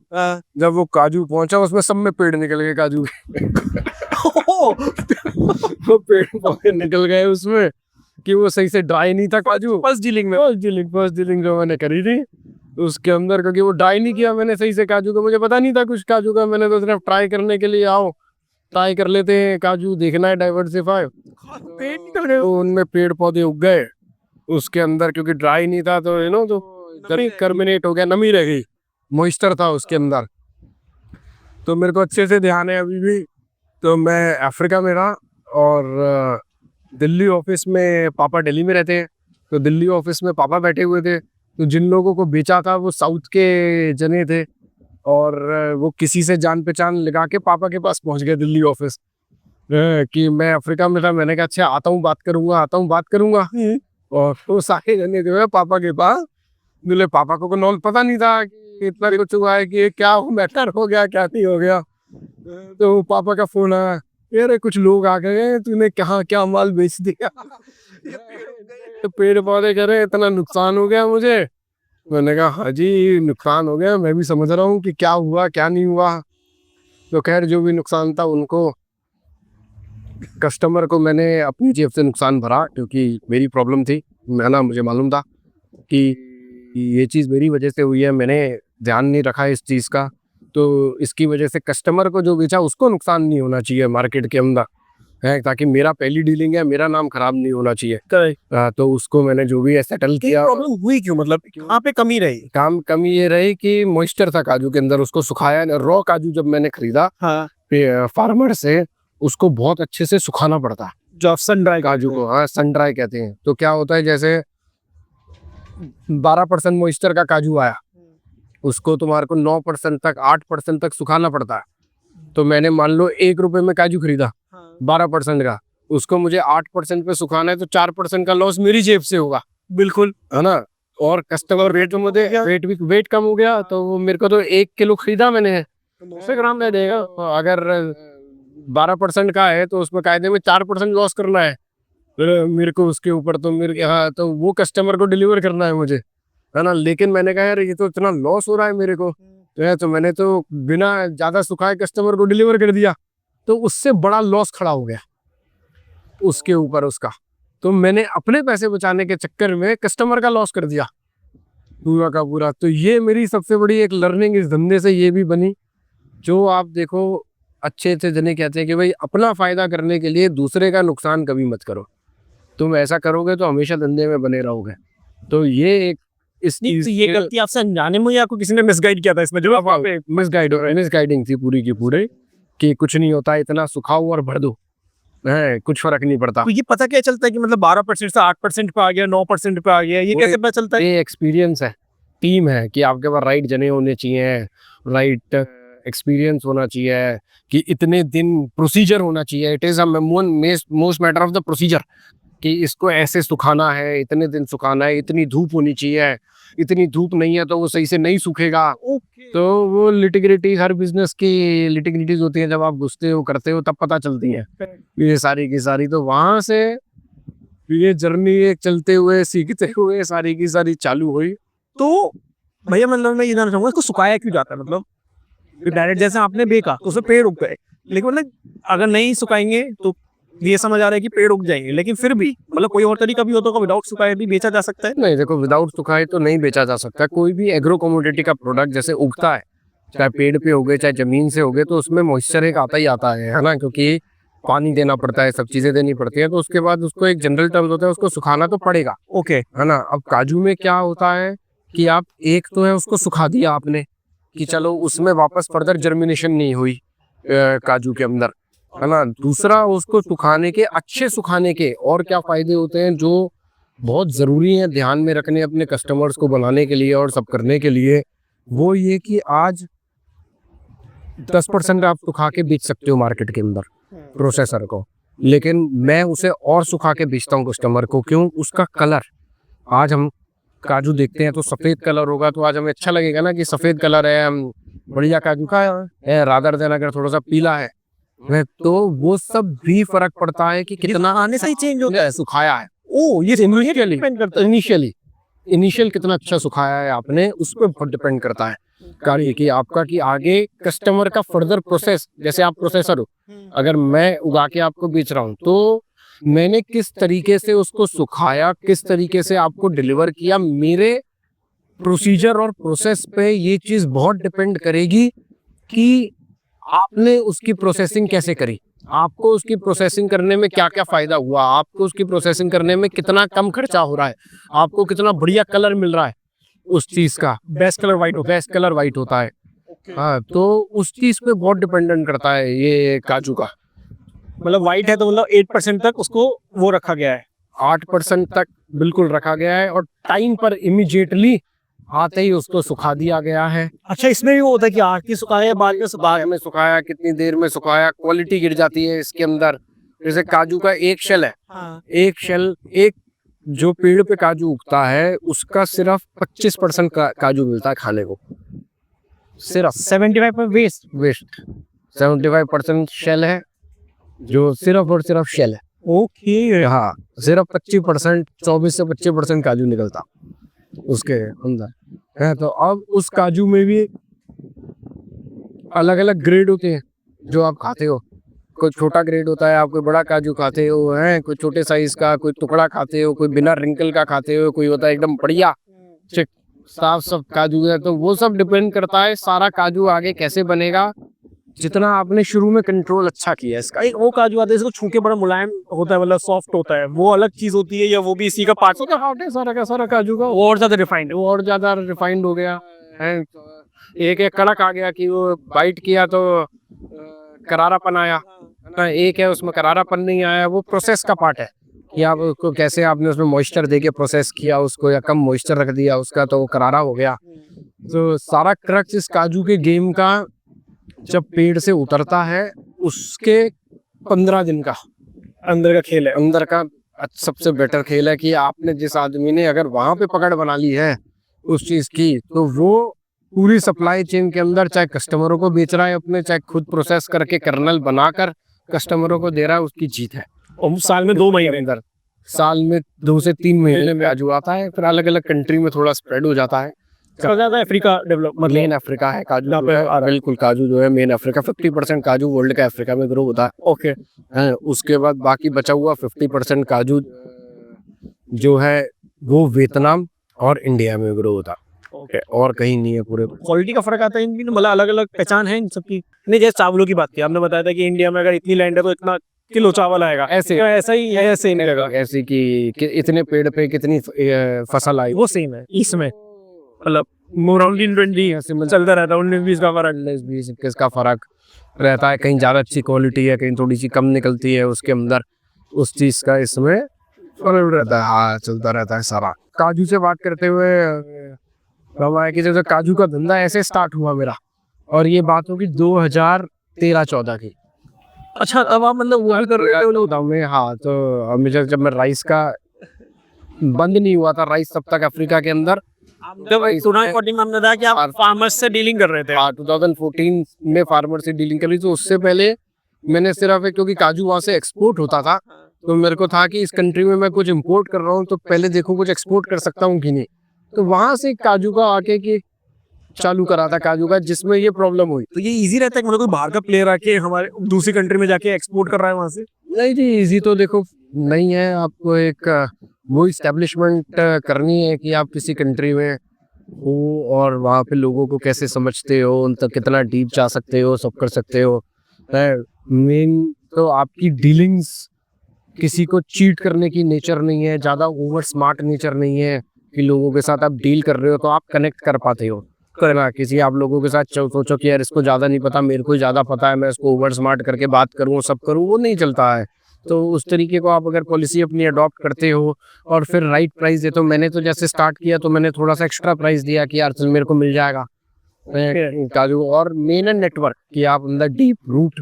A: जब वो काजू पहुंचा, उसमें सब में पेड़ निकल गए काजू के। वो पेड़ पौधे निकल गए उसमें कि वो सही से ड्राई नहीं था काजू। फर्स्ट डीलिंग जो मैंने करी थी उसके अंदर, क्योंकि वो ड्राई नहीं किया मैंने सही से काजू को, मुझे पता नहीं था कुछ काजू का, मैंने तो सिर्फ ट्राई करने के लिए, आओ ट्राई कर लेते हैं काजू, देखना है डाइवर्सिफाई। पेड़ निकल गए, तो उनमें पेड़ पौधे उग गए उसके अंदर, क्योंकि ड्राई नहीं था, तो तो कर्मिनेट हो गया, नमी रह गई, मॉइस्चर था उसके अंदर। तो मेरे को अच्छे से ध्यान है अभी भी। तो मैं अफ्रीका में रहा, और दिल्ली ऑफिस में, पापा दिल्ली में रहते हैं, तो दिल्ली ऑफिस में पापा बैठे हुए थे। तो जिन लोगों को बेचा था वो साउथ के जने थे, और वो किसी से जान पहचान लगा के पापा के पास पहुंच गए दिल्ली ऑफिस, कि मैं अफ्रीका में था। मैंने कहा अच्छा, आता हूँ बात करूंगा। और वो सारे जने जो है पापा के पास मिले। पापा को नॉल पता नहीं था कि इतना कुछ हुआ है, कि क्या मैटर हो गया, क्या नहीं हो गया। तो पापा का फोन आया, अरे कुछ लोग आ गए, तूने क्या माल बेच दिया। तो पेड़ पौधे कह रहे इतना नुकसान हो गया मुझे। मैंने कहा हाँ जी, नुकसान हो गया, मैं भी समझ रहा हूँ कि क्या हुआ क्या नहीं हुआ। तो खैर जो भी नुकसान था, उनको, कस्टमर को मैंने अपनी जेब से नुकसान भरा, क्योंकि मेरी प्रॉब्लम थी, मुझे मालूम था कि ये चीज़ मेरी वजह से हुई है, मैंने ध्यान नहीं रखा इस चीज़ का, तो इसकी वजह से कस्टमर को जो बेचा उसको नुकसान नहीं होना चाहिए मार्केट के अंदर है, ताकि मेरा पहली डीलिंग है, मेरा नाम खराब नहीं होना चाहिए। तो उसको मैंने जो भी है सेटल किया।
B: प्रॉब्लम हुई क्यों, मतलब कहाँ पे कमी रही?
A: कमी ये रही कि मॉइस्चर था काजू के अंदर, उसको सुखाया। रॉ काजू जब मैंने खरीदा फार्मर से, उसको बहुत अच्छे से सुखाना पड़ता है,
B: जो सन ड्राई
A: काजू को, हाँ सन ड्राई कहते हैं। तो क्या होता है, जैसे 12% मॉइस्चर का काजू आया, उसको तुम्हारे को 9% तक, 8% तक सुखाना पड़ता है। तो मैंने मान लो 1 रुपए में काजू खरीदा 12% का, उसको मुझे 8% पे सुखाना है, तो 4% का लॉस मेरी जेब से होगा,
B: बिल्कुल,
A: है ना। और कस्टमर रेट जो मुझे वेट कम हो गया, तो वो मेरे को तो 1 किलो खरीदा मैंने, 100 ग्राम दे देगा। अगर 12% का है तो उसमें कायदे में 4% लॉस करना है मेरे को उसके ऊपर। तो मेरे, हाँ, तो वो कस्टमर को डिलीवर करना है मुझे, है ना। लेकिन मैंने कहा यार, ये तो इतना लॉस हो रहा है मेरे को, तो मैंने तो बिना ज्यादा सुखाए कस्टमर को डिलीवर कर दिया, तो उससे बड़ा लॉस खड़ा हो गया उसके ऊपर उसका। तो मैंने अपने पैसे बचाने के चक्कर में कस्टमर का लॉस कर दिया पूरा का पूरा। तो ये मेरी सबसे बड़ी एक लर्निंग इस धंधे से ये भी बनी, जो आप देखो, अच्छे से जने कहते हैं कि भाई अपना फायदा करने के लिए दूसरे का नुकसान कभी मत करो। तुम ऐसा करोगे तो हमेशा धंधे में बने रहोगे। तो ये एक
B: ये गलती आपसे अनजाने में, या आपको किसी ने मिसगाइड किया था इसमें? जो
A: मिसगाइडिंग थी पूरी की पूरी, कि कुछ नहीं होता, इतना सुखाओ और भर दो, है, कुछ फर्क नहीं पड़ता।
B: तो ये पता क्या चलता है कि मतलब 12% से 8% पे आ गया, 9% पे आ गया, ये कैसे पता चलता है?
A: ये एक्सपीरियंस है, टीम है कि आपके पास राइट जने होने चाहिए, राइट एक्सपीरियंस होना चाहिए, कि इतने दिन प्रोसीजर होना चाहिए। It is a most matter of the procedure, कि इसको ऐसे सुखाना है, इतने दिन सुखाना है, इतनी धूप होनी चाहिए, इतनी धूप नहीं है तो वो सही से नहीं सूखेगा। तो वो लिटिग्रिटी, हर बिजनेस की लिटिग्रिटीज होती है, जब आप घुसते हो करते हो तब पता चलती है ये सारी की सारी। तो वहां से ये जर्नी एक चलते हुए सीखते हुए सारी की सारी चालू हुई।
B: तो भैया मतलब मैं ये जानना चाहूंगा, इसको सुखाया क्यों जाता है? मतलब डायरेक्ट जैसे आपने बेका तो उसमें पेड़ उग गए, लेकिन मतलब अगर नहीं सुखाएंगे तो ये समझ आ रहा है कि पेड़ उग जाएंगे, लेकिन फिर भी मतलब कोई और तरीका भी होता होगा, विदाउट सुखाए भी बेचा जा सकता है?
A: नहीं देखो, विदाउट सुखाए तो नहीं बेचा जा सकता। कोई भी एग्रो कमोडिटी का प्रोडक्ट जैसे उगता है, चाहे पेड़ पे हो गए चाहे जमीन से हो गए, तो उसमें मॉइस्चर एक आता ही आता है ना, क्योंकि पानी देना पड़ता है, सब चीजें देनी पड़ती है। तो उसके बाद उसको एक जनरल टर्म होता है, उसको सुखाना तो पड़ेगा,
B: ओके।
A: है ना। अब काजू में क्या होता है कि आप एक तो है उसको सुखा दिया आपने, कि चलो उसमें वापस फर्दर जर्मिनेशन नहीं हुई काजू के अंदर, है ना। दूसरा, उसको सुखाने के, अच्छे सुखाने के और क्या फायदे होते हैं जो बहुत जरूरी है ध्यान में रखने अपने कस्टमर्स को बनाने के लिए और सब करने के लिए, वो ये कि आज 10% आप सुखा के बेच सकते हो मार्केट के अंदर प्रोसेसर को, लेकिन मैं उसे और सुखा के बेचता हूँ कस्टमर को। क्यों? उसका कलर, आज हम काजू देखते हैं तो सफेद कलर होगा तो आज हमें अच्छा लगेगा ना कि सफेद कलर है, हम बढ़िया काजू का है, रादर देन अगर थोड़ा सा पीला है, तो वो सब भी फर्क पड़ता है कि कितना
B: आने से ही चेंज होता है।
A: सुखाया है।
B: ओ, ये
A: इनिशियली
B: डिपेंड करता है।
A: इनिशियल कितना अच्छा सुखाया है आपने, उस पर बहुत डिपेंड करता है कार्य कि आपका, कि आगे कस्टमर का फर्दर प्रोसेस, जैसे आप प्रोसेसर हो, अगर मैं उगा के आपको बेच रहा हूँ तो मैंने किस तरीके से उसको सुखाया, किस तरीके से आपको डिलीवर किया, मेरे प्रोसीजर और प्रोसेस पे ये चीज बहुत डिपेंड करेगी कि आपने उसकी प्रोसेसिंग कैसे करी, आपको उसकी प्रोसेसिंग करने में क्या क्या फायदा हुआ, आपको उसकी प्रोसेसिंग करने में कितना कम खर्चा हो रहा है, आपको कितना बढ़िया कलर मिल रहा है उस चीज का। बेस्ट कलर वाइट होता है। हाँ, तो उस चीज पे बहुत डिपेंडेंट करता है ये काजू का।
B: मतलब व्हाइट है तो मतलब 8% तक उसको वो रखा गया है।
A: 8% तक बिल्कुल रखा गया है, और टाइम पर इमीडिएटली आते ही उसको सुखा दिया गया है।
B: अच्छा, इसमें भी वो होता है कि आग की सुखाया बाद में
A: बाद में सुखाया, कितनी देर में सुखाया, क्वालिटी गिर जाती है इसके अंदर। जैसे काजू का एक शेल है, एक जो पेड़ पे काजू उगता है उसका सिर्फ 25% काजू मिलता है खाने को, सिर्फ
B: 75%
A: वेस्ट। 75% शेल है, जो सिर्फ और सिर्फ शेल है।
B: ओके।
A: हाँ, सिर्फ 25%, 24 से 25% काजू निकलता उसके अंदर है। तो अब उस काजू में भी अलग अलग ग्रेड होते हैं जो आप खाते हो। कोई छोटा ग्रेड होता है, आप कोई बड़ा काजू खाते हो, हैं कोई छोटे साइज का, कोई टुकड़ा खाते हो, कोई बिना रिंकल का खाते हो, कोई होता है एकदम बढ़िया साफ काजू है। तो वो सब डिपेंड करता है सारा काजू आगे कैसे बनेगा, जितना आपने शुरू में कंट्रोल अच्छा किया इसका।
B: एक वो काजू आता है इसको छू के बड़ा मुलायम होता है, मतलब सॉफ्ट होता है, वो अलग चीज होती है या वो भी इसी का पार्ट होता है?
A: सारा का सारा काजू का
B: वो और ज्यादा रिफाइंड है।
A: वो और ज्यादा रिफाइंड हो गया है। एक एक कड़क आ गया कि वो बाइट किया तो करारापन आया ना, एक है उसमें करारापन नहीं आया। वो प्रोसेस का पार्ट है कि आप उसको कैसे आपने उसमें मॉइस्चर देके प्रोसेस किया उसको, या कम मॉइस्चर रख दिया उसका तो वो करारा हो गया। तो सारा क्रक्स इस काजू के गेम का जब पेड़ से उतरता है उसके 15 दिन का
B: अंदर का खेल है।
A: अंदर का सबसे बेटर खेल है कि आपने जिस आदमी ने अगर वहां पे पकड़ बना ली है उस चीज की, तो वो पूरी सप्लाई चेन के अंदर चाहे कस्टमरों को बेच रहा है अपने, चाहे खुद प्रोसेस करके कर्नल बनाकर कस्टमरों को दे रहा है, उसकी जीत है।
B: और साल में 2 महीने
A: अंदर, साल में 2 से 3 महीने में काजू आता है, फिर अलग अलग कंट्री में थोड़ा स्प्रेड हो जाता है।
B: ज्यादा अफ्रीका डेवलप
A: मेन अफ्रीका है काजू जो है, बिल्कुल काजू जो है मेन अफ्रीका। 50% काजू वर्ल्ड का अफ्रीका में ग्रो होता है।
B: ओके।
A: उसके बाद बाकी बचा हुआ 50% काजू जो है वो वियतनाम और इंडिया में ग्रो होता है। ओके, और कहीं नहीं है पूरे।
B: क्वालिटी का फर्क आता है इनकी, मतलब अलग अलग पहचान है इन सबकी। नहीं, जैसे चावलों की बात की आपने, बताया था कि इंडिया में अगर इतनी लैंड है तो इतना किलो चावल आएगा, ऐसा ही है, ऐसे नहीं लगा
A: ऐसी कि इतने पेड़ पे कितनी फसल आई,
B: वो सेम है इसमें। मतलब मोराउंड इन 20 चलता रहता है, 19-20 का फर्क।
A: 19-20-21 का फर्क रहता है, कहीं ज़्यादा अच्छी क्वालिटी है, कहीं थोड़ी सी कम निकलती है उसके अंदर, उस चीज़ का इसमें फर्क रहता है। हाँ, चलता रहता है सारा। काजू से बात करते हुए है कि जैसे काजू का धंधा ऐसे स्टार्ट हुआ मेरा, और ये बात होगी 2013-14 की।
B: अच्छा, अब आप मतलब वो कर रहे हो?
A: बताऊँ मैं, हाँ, तो हमेशा जब मैं राइस का बंद नहीं हुआ था राइस तब तक अफ्रीका के अंदर,
B: जब 2014 में हमने बताया कि आप फार्मर्स से डीलिंग कर रहे थे।
A: हाँ, 2014 में फार्मर से डीलिंग करी। तो उससे पहले मैंने सिर्फ क्योंकि काजू वहाँ से एक्सपोर्ट होता था, तो मेरे को था कि इस कंट्री में मैं कुछ इंपोर्ट कर रहा हूँ तो पहले देखूँ कुछ एक्सपोर्ट कर सकता हूँ कि नहीं। तो वहाँ से काजू का आके कि चालू करा था काजू का, जिसमें ये प्रॉब्लम हुई।
B: तो ये इजी रहता है कि मतलब कोई बाहर का प्लेयर आके हमारे दूसरी कंट्री में जाके एक्सपोर्ट कर रहा है वहाँ से?
A: नहीं जी, इजी तो देखो नहीं है। आपको एक वो इस्टेब्लिशमेंट करनी है कि आप किसी कंट्री में हो और वहाँ पे लोगों को कैसे समझते हो, उन तक कितना डीप जा सकते हो, सब कर सकते हो। मेन तो आपकी डीलिंग्स किसी को चीट करने की नेचर नहीं है, ज़्यादा ओवर स्मार्ट नेचर नहीं है कि लोगों के साथ आप डील कर रहे हो तो आप कनेक्ट कर पाते हो। करना किसी आप लोगों के साथ सोचो कि यार इसको ज़्यादा नहीं पता, मेरे को ज़्यादा पता है, मैं इसको ओवर स्मार्ट करके बात करूँ, सब करूँ, वो नहीं चलता है। तो उस तरीके को आप अगर पॉलिसी अपनी अडॉप्ट करते हो और फिर राइट प्राइस दे, तो मैंने तो जैसे स्टार्ट किया तो मैंने थोड़ा सा एक्स्ट्रा प्राइस दिया कि यार चल मेरे को मिल जाएगा काजू। और मेन है नेटवर्क, कि आप अंदर डीप रूट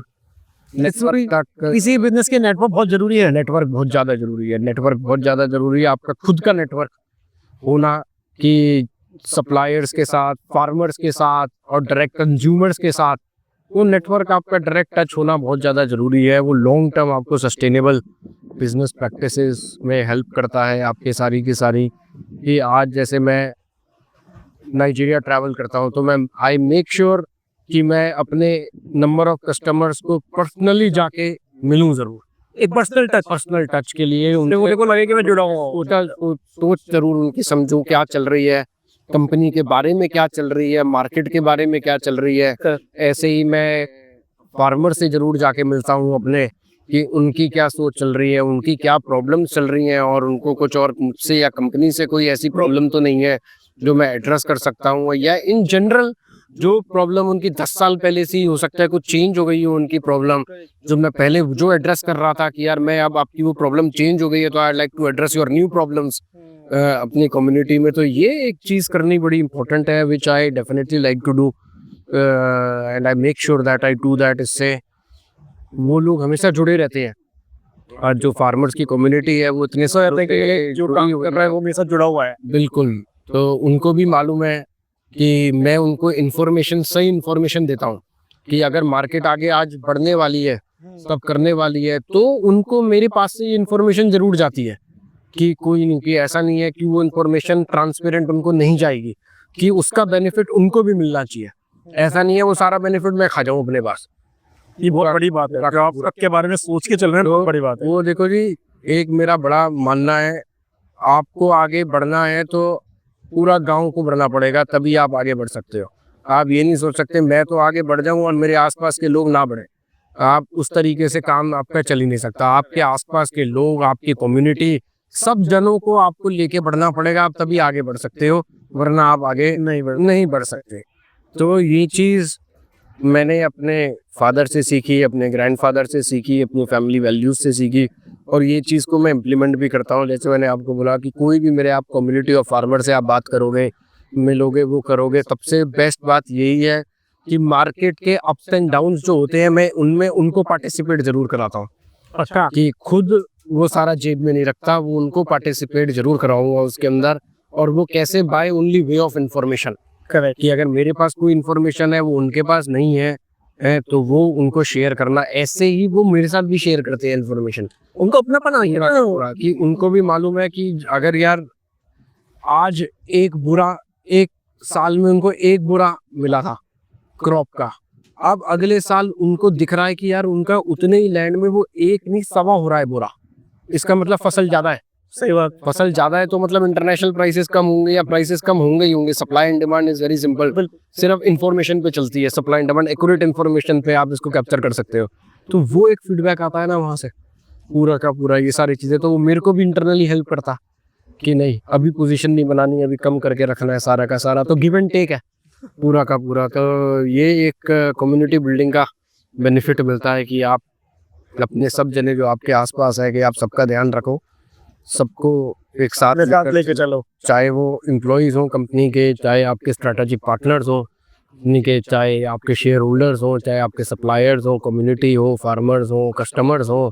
A: नेटवर्क तक,
B: किसी बिजनेस के नेटवर्क बहुत जरूरी है।
A: नेटवर्क बहुत ज़्यादा जरूरी है। नेटवर्क बहुत ज़्यादा जरूरी है, आपका खुद का नेटवर्क होना, कि सप्लायर्स के साथ, फार्मर्स के साथ और डायरेक्ट कंज्यूमर्स के साथ वो नेटवर्क आपका डायरेक्ट टच होना बहुत ज़्यादा ज़रूरी है। वो लॉन्ग टर्म आपको सस्टेनेबल बिजनेस प्रैक्टिसेस में हेल्प करता है आपके सारी की सारी। कि आज जैसे मैं नाइजीरिया ट्रैवल करता हूँ तो मैं आई मेक श्योर कि मैं अपने नंबर ऑफ कस्टमर्स को पर्सनली जाके मिलूँ ज़रूर,
B: एक
A: पर्सनल टच के लिए
B: उनको लगे कि मैं जुड़ा हूँ।
A: सोच जरूर उनकी समझूं क्या चल रही है, कंपनी के बारे में क्या चल रही है, मार्केट के बारे में क्या चल रही है। ऐसे ही मैं फार्मर से जरूर जाके मिलता हूँ अपने, कि उनकी क्या सोच चल रही है, उनकी क्या प्रॉब्लम चल रही हैं, और उनको कुछ और मुझसे या कंपनी से कोई ऐसी प्रॉब्लम तो नहीं है जो मैं एड्रेस कर सकता हूँ, या इन जनरल जो प्रॉब्लम उनकी 10 साल पहले से ही हो सकता है कुछ चेंज हो गई हो उनकी प्रॉब्लम, जो मैं पहले जो एड्रेस कर रहा था कि यार मैं अब आपकी वो प्रॉब्लम चेंज हो गई है तो I like to address your new problems अपनी कम्युनिटी में। तो ये एक चीज़ करनी बड़ी इंपॉर्टेंट है, which I definitely like to do and I make sure that I do that. इससे वो लोग हमेशा जुड़े रहते हैं, और जो फार्मर्स की कम्युनिटी है वो इतने
B: जो काम कर रहा है वो मेरे साथ जुड़ा हुआ है।
A: बिल्कुल, तो उनको भी मालूम है कि मैं उनको सही इन्फॉर्मेशन देता हूँ कि अगर मार्केट आगे आज बढ़ने वाली है, सब करने वाली है, तो उनको मेरे पास से ये इन्फॉर्मेशन जरूर जाती है। कि कोई नहीं, कि ऐसा नहीं है कि वो इन्फॉर्मेशन ट्रांसपेरेंट उनको नहीं जाएगी, कि उसका बेनिफिट उनको भी मिलना चाहिए। ऐसा नहीं है वो सारा बेनिफिट मैं खा जाऊँ अपने पास।
B: ये बहुत बड़ी बात है, आप सबके बारे में सोच के चल रहे हैं, बहुत बड़ी बात है।
A: वो देखो जी, एक मेरा बड़ा मानना है, आपको आगे बढ़ना है तो पूरा गांव को बढ़ना पड़ेगा, तभी आप आगे बढ़ सकते हो। आप ये नहीं सोच सकते मैं तो आगे बढ़ जाऊं और मेरे आसपास के लोग ना बढ़े। आप उस तरीके से काम आपका चल ही नहीं सकता। आपके आसपास के लोग, आपकी कम्युनिटी, सब जनों को आपको लेके बढ़ना पड़ेगा, आप तभी आगे बढ़ सकते हो, वरना आप आगे नहीं बढ़ सकते। तो ये चीज़ मैंने अपने फादर से सीखी, अपने ग्रैंडफादर से सीखी, अपनी फैमिली वैल्यूज से सीखी, और ये चीज़ को मैं इम्प्लीमेंट भी करता हूँ। जैसे मैंने आपको बोला कि कोई भी मेरे आप कम्युनिटी और फार्मर से आप बात करोगे, मिलोगे, वो करोगे, सबसे बेस्ट बात यही है कि मार्केट के अप्स एंड डाउन्स जो होते हैं मैं उनमें उनको पार्टिसिपेट जरूर कराता हूँ।
B: अच्छा,
A: कि खुद वो सारा जेब में नहीं रखता, वो उनको पार्टिसिपेट जरूर कराऊंगा उसके अंदर। और वो कैसे, by only way of information,
B: correct,
A: कि अगर मेरे पास कोई इन्फॉर्मेशन है वो उनके पास नहीं है, तो वो उनको शेयर करना। ऐसे ही वो मेरे साथ भी शेयर करते हैं इन्फॉर्मेशन,
B: उनको अपनापन आ गया
A: कि उनको भी मालूम है कि अगर यार आज एक साल में उनको एक बुरा मिला था क्रॉप का, अब अगले साल उनको दिख रहा है कि यार उनका उतने ही लैंड में वो एक नहीं सवा हो रहा है बुरा। इसका मतलब फसल ज्यादा है।
B: सही बात,
A: फसल ज्यादा है तो मतलब इंटरनेशनल प्राइसेस कम होंगे, या प्राइसेस कम होंगे ही होंगे। Supply and demand is very simple, सिर्फ इन्फॉर्मेशन पे चलती है। Supply and demand accurate information पे आप इसको कैप्चर कर सकते हो। तो वो एक फीडबैक आता है ना वहाँ से पूरा का पूरा, ये सारी चीजें, तो वो मेरे को भी इंटरनली हेल्प करता कि नहीं अभी पोजीशन नहीं बनानी, अभी कम करके रखना है सारा का सारा, तो गिव एंड टेक है पूरा का पूरा। तो ये एक कम्युनिटी बिल्डिंग का बेनिफिट मिलता है कि आप अपने सब जने जो आपके आसपास है कि आप सबका ध्यान रखो, सबको एक साथ
B: लेके चलो,
A: चाहे वो एम्प्लॉयज़ हों कंपनी के, चाहे आपके स्ट्रेटेजिक पार्टनर्स हों कंपनी के, चाहे आपके शेयर होल्डर्स हों, चाहे आपके सप्लायर्स हों, कम्युनिटी हो, फार्मर्स हों, कस्टमर्स हों,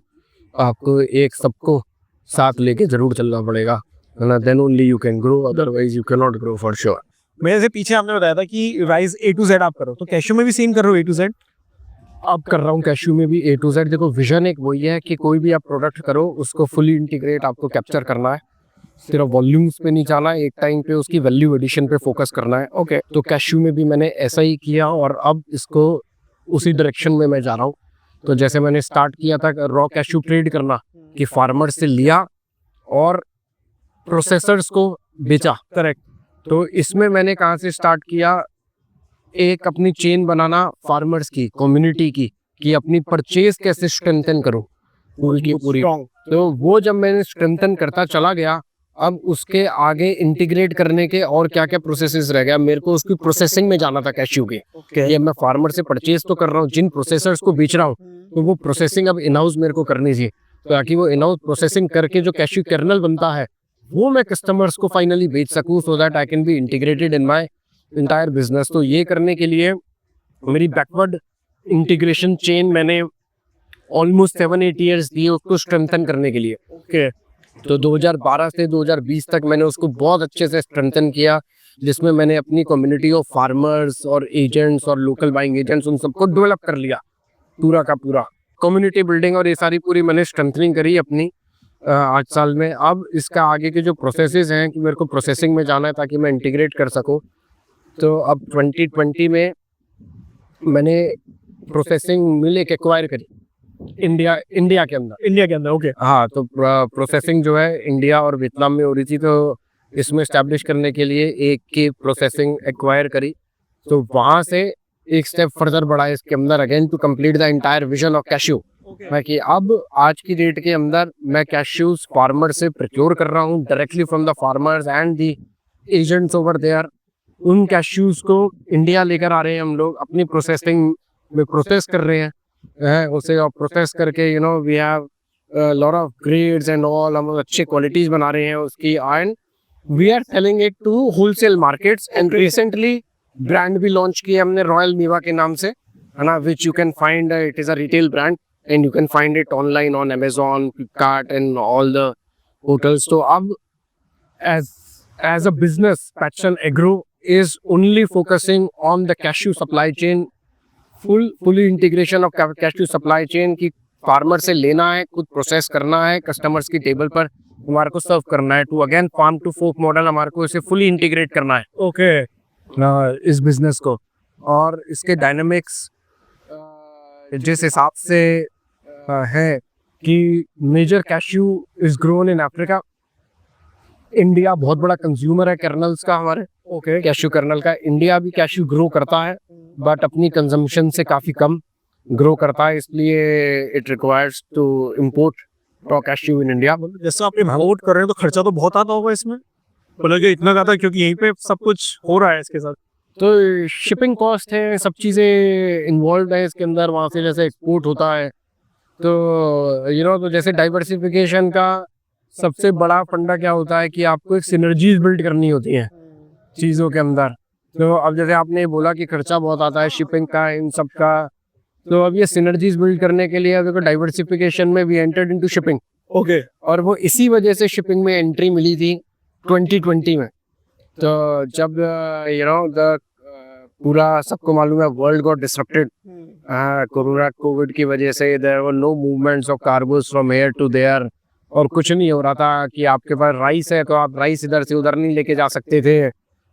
A: आपको एक सबको साथ लेके ज़रूर चलना पड़ेगा, है ना। Then only you can grow, otherwise you can not grow for sure.
B: मेरे से पीछे आपने बताया था कि राइज A to Z आप करो, तो कैशू में भी सेम कर रहे हो A to Z?
A: अब कर रहा हूँ कैशू में भी A to Z। देखो विजन एक वही है कि कोई भी आप प्रोडक्ट करो उसको फुली इंटीग्रेट आपको कैप्चर करना है, सिर्फ वॉल्यूम्स पे नहीं जाना है, एक टाइम पे उसकी वैल्यू एडिशन पे फोकस करना है। ओके, तो कैशू में भी मैंने ऐसा ही किया और अब इसको उसी डायरेक्शन में मैं जा रहा हूँ। तो जैसे मैंने स्टार्ट किया था रॉ कैशू ट्रेड करना, कि फार्मर से लिया और प्रोसेसर्स को बेचा,
B: करेक्ट।
A: तो इसमें मैंने कहाँ से स्टार्ट किया, एक अपनी चेन बनाना फार्मर्स की, कम्युनिटी की, कि अपनी परचेज कैसे स्ट्रेंथन करूं पूरी की पूरी।
B: Strong.
A: तो वो जब मैंने स्ट्रेंथन करता चला गया, अब उसके आगे इंटीग्रेट करने के और क्या क्या प्रोसेसेस रह गया, मेरे को उसकी प्रोसेसिंग में जाना था कैश्यू के। ये मैं फार्मर से परचेज तो कर रहा हूँ, जिन प्रोसेसर्स को बेच रहा हूँ तो वो प्रोसेसिंग अब इन हाउस मेरे को करनी चाहिए, ताकि वो इन हाउस प्रोसेसिंग करके जो कैश्यू कर्नल बनता है वो मैं कस्टमर्स को फाइनली बेच सकूं, so that I can be integrated in my entire business. तो ये करने के लिए मेरी बैकवर्ड इंटीग्रेशन चेन मैंने ऑलमोस्ट 7-8 ईयर्स दिए उसको स्ट्रेंथन करने के लिए।
B: ओके,
A: तो 2012 से 2020 तक मैंने उसको बहुत अच्छे से स्ट्रेंथन किया, जिसमें मैंने अपनी कम्युनिटी ऑफ फार्मर्स और एजेंट्स और लोकल बाइंग एजेंट्स उन सबको डेवलप कर लिया पूरा का पूरा। कम्युनिटी बिल्डिंग और ये सारी पूरी मैंने स्ट्रेंथनिंग करी अपनी 8 साल में। अब इसका आगे के जो प्रोसेसेस हैं कि मेरे को प्रोसेसिंग में जाना है ताकि मैं इंटीग्रेट कर सकूं, तो अब 2020 में मैंने प्रोसेसिंग मिल एक एक्वायर करी इंडिया के अंदर।
B: ओके।
A: हाँ, तो प्रोसेसिंग जो है इंडिया और वियतनाम में हो रही थी, तो इसमें इस्टेब्लिश करने के लिए एक की प्रोसेसिंग एक्वायर करी, तो वहाँ से एक स्टेप फर्दर बढ़ा इसके अंदर again to complete the entire vision of cashew. मैं कि अब आज की डेट के अंदर मैं कैश्यूज फार्मर से प्रोक्योर कर रहा हूँ directly from the farmers and the agents over there. उन कैश्यूज को इंडिया लेकर आ रहे हैं हम लोग, अपनी प्रोसेसिंग में प्रोसेस कर रहे हैं, उसे प्रोसेस करके we have lot of grades and all, हम अच्छी क्वालिटीज बना रहे हैं उसकी, and we are selling it to wholesale markets. And recently brand भी लॉन्च किया हमने रॉयल मीवा के नाम से, है ना, which you can find, it is a retail brand and you can find it online on Amazon, Flipkart and all the hotels. तो अब as a business, Patchen Agro is only focusing on the cashew supply chain, fully integration of cashew supply chain, की farmer से लेना है, खुद process करना है, customers की टेबल पर हमारे को सर्व करना है, to again farm to fork model हमारे को इसे फुली इंटीग्रेट करना है।
B: ओके,
A: इस बिजनेस को और इसके डायनामिक्स जिस हिसाब से है कि major cashew is grown in Africa. India बहुत बड़ा कंज्यूमर है कर्नल्स का हमारे,
B: ओके,
A: कैश्यू कर्नल का। इंडिया भी कैश्यू ग्रो करता है बट अपनी कंजम्पशन से काफ़ी कम ग्रो करता है, इसलिए it requires to import raw cashew in India.
B: जैसे आप इम्पोर्ट कर रहे हैं तो खर्चा तो बहुत आता होगा इसमें, बोला कि इतना ज़्यादा, क्योंकि यहीं पे सब कुछ हो रहा है इसके साथ।
A: तो शिपिंग कॉस्ट है, सब चीज़ें इन्वॉल्व है इसके अंदर, वहाँ से जैसे एक्सपोर्ट होता है, तो तो जैसे डाइवर्सिफिकेशन का सबसे बड़ा फंडा क्या होता है कि आपको एक सिनर्जीज बिल्ड करनी होती है चीज़ों के अंदर। तो अब जैसे आपने बोला कि खर्चा बहुत आता है शिपिंग का, इन सब का, तो अब ये सिनर्जीज बिल्ड करने के लिए देखो डाइवर्सिफिकेशन में we entered into shipping.
B: Okay,
A: और वो इसी वजह से शिपिंग में एंट्री मिली थी 2020 में। तो जब द पूरा सबको मालूम है world got disrupted corona covid की वजह से, there were no movements of cargos from here to there, और कुछ नहीं हो रहा था कि आपके पास राइस है तो आप राइस इधर से उधर नहीं लेके जा सकते थे,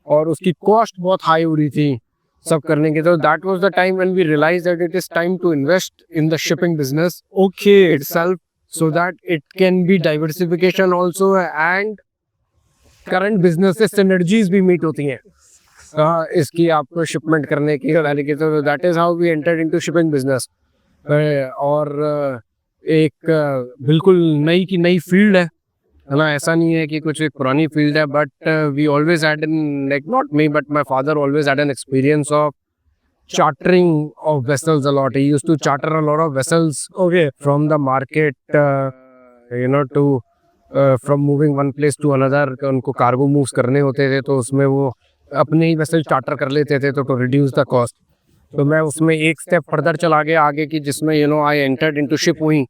A: और उसकी कॉस्ट बहुत हाई हो रही थी सब करने की। तो that was the time when we realized that it is time to invest in the shipping business
B: okay
A: itself, so that it can be diversification also, and current business से synergies भी meet होती हैं इसकी आपको shipment करने की तरीके से। तो that is how we entered into shipping business. और एक बिल्कुल नई की नई फील्ड है, है ना, ऐसा नहीं है कि कुछ एक पुरानी फील्ड है, but we always had an, like not me but my father always had an experience of chartering of vessels a lot. He used to charter a lot of vessels
B: Okay.
A: from the market, to from moving one place to another. उनको cargo moves करने होते थे तो उसमें वो अपने ही vessel charter कर लेते थे तो रिड्यूस द कॉस्ट. तो मैं उसमें एक स्टेप फर्दर चला गया आगे की, जिसमें आई एंटर्ड इनटू शिप हुई.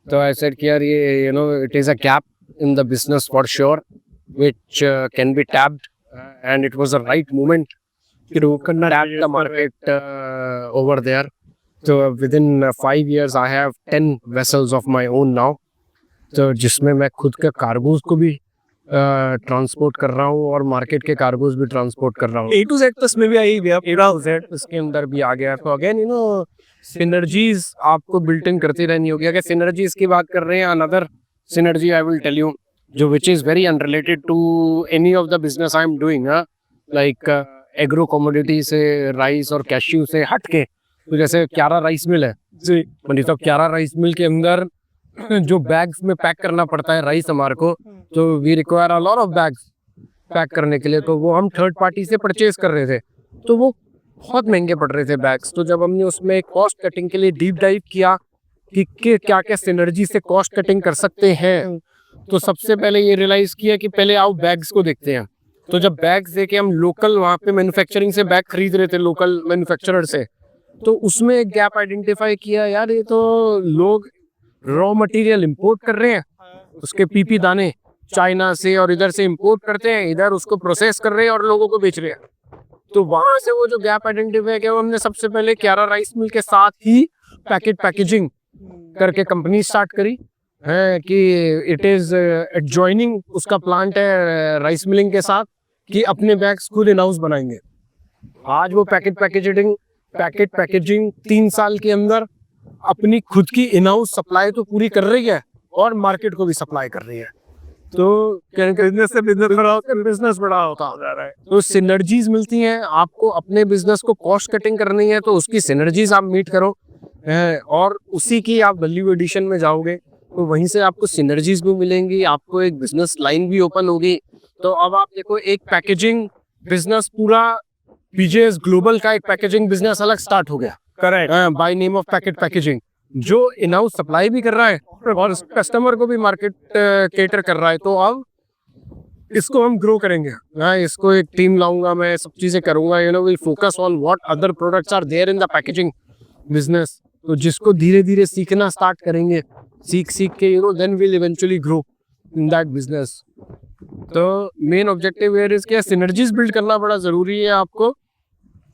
A: तो आई सेड कि यार ये it is a gap in the business for sure which can be tapped, and it was the right moment to tap the market over there. So within 5 years I have 10 vessels of my own now, तो जिसमें मैं खुद के cargoes को भी transport कर रहा हूँ और मार्केट के कार्गोज भी ट्रांसपोर्ट कर रहा हूँ.
B: A to Z तक में भी आई हुई है, A to Z
A: इसके अंदर भी आ गया. तो अगेन सिनर्जीज आपको बिल्ट इन करती रहनी होगी. अगर सिनर्जीज की बात कर रहे हैं, another synergy I will tell you, जो which is very unrelated to any of the business I am doing, like agro commodity से, राइस और कैश्यू से हट के. तो जैसे क्यारा राइस मिल है
B: जी,
A: तो क्यारा राइस मिल के अंदर जो बैग्स में पैक करना पड़ता है राइस हमारे को, तो we require a lot of bags pack करने के लिए. तो वो हम थर्ड पार्टी से परचेज कर रहे थे, तो वो बहुत महंगे पड़ रहे थे बैग्स. तो जब हमने उसमें कॉस्ट कटिंग के लिए डीप डाइव किया कि क्या क्या सिनर्जी से कॉस्ट कटिंग कर सकते हैं, तो सबसे पहले ये रियलाइज किया कि पहले आओ बैग्स को देखते हैं. तो जब बैग्स देखे, हम लोकल वहाँ पे मैन्युफैक्चरिंग से बैग खरीद रहे थे लोकल मैन्युफैक्चरर से, तो उसमें एक गैप आइडेंटिफाई किया. यार ये तो लोग रॉ मटेरियल इंपोर्ट कर रहे हैं, उसके पीपी दाने चाइना से और इधर से इंपोर्ट करते हैं, इधर उसको प्रोसेस कर रहे हैं और लोगों को बेच रहे हैं. तो वहां से वो जो गैप आइडेंटिफाई किया, हमने सबसे पहले क्यारा राइस मिल के साथ ही पैकेजिंग करके कंपनी स्टार्ट करी है कि इट इज एडजॉइनिंग, उसका प्लांट है राइस मिलिंग के साथ, कि अपने बैग्स खुद इन हाउस बनाएंगे. आज वो पैकेजिंग 3 साल के अंदर अपनी खुद की इन हाउस सप्लाई तो पूरी कर रही है और मार्केट को भी सप्लाई कर रही है. तो
B: बिजनेस से बिजनेस बड़ा होता जा रहा है.
A: तो सिनर्जीज मिलती हैं. आपको अपने बिजनेस को कॉस्ट कटिंग करनी है तो उसकी सिनर्जीज आप मीट करो, और उसी की आप वैल्यू एडिशन में जाओगे तो वहीं से आपको सिनर्जीज भी मिलेंगी, आपको एक बिजनेस लाइन भी ओपन होगी. तो अब आप देखो, एक पैकेजिंग बिजनेस पूरा पीजेएस ग्लोबल का एक पैकेजिंग बिजनेस अलग स्टार्ट हो गया.
B: Correct.
A: By name of packaging, जो इन हाउस सप्लाई भी कर रहा है और कस्टमर को भी मार्केट केटर कर रहा है. तो अब इसको हम ग्रो करेंगे. इसको एक टीम लाऊंगा, मैं सब चीजें करूंगा. Will focus on what other products are there in the packaging business. तो जिसको धीरे धीरे सीखना स्टार्ट करेंगे, सीख के then will eventually grow in that business. तो मेन ऑब्जेक्टिव हियर इज कि सिनर्जीज बिल्ड करना बड़ा जरूरी है आपको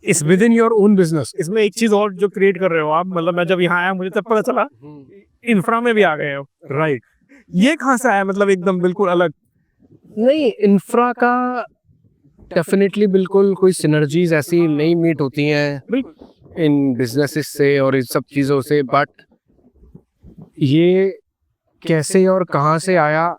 A: इस within your own business.
B: इसमें एक चीज और जो क्रिएट कर रहे हो आप, मतलब मैं जब यहाँ आया मुझे तब पता चला इंफ्रा में भी आ गए हो.
A: राइट.
B: ये कहाँ से आया, मतलब एकदम बिल्कुल अलग?
A: नहीं, इंफ्रा का डेफिनेटली बिल्कुल कोई सिनर्जीज ऐसी नहीं मीट होती हैं इन बिजनेसेस से और इन सब चीज़ों से. बट ये कैसे और कहाँ से आया,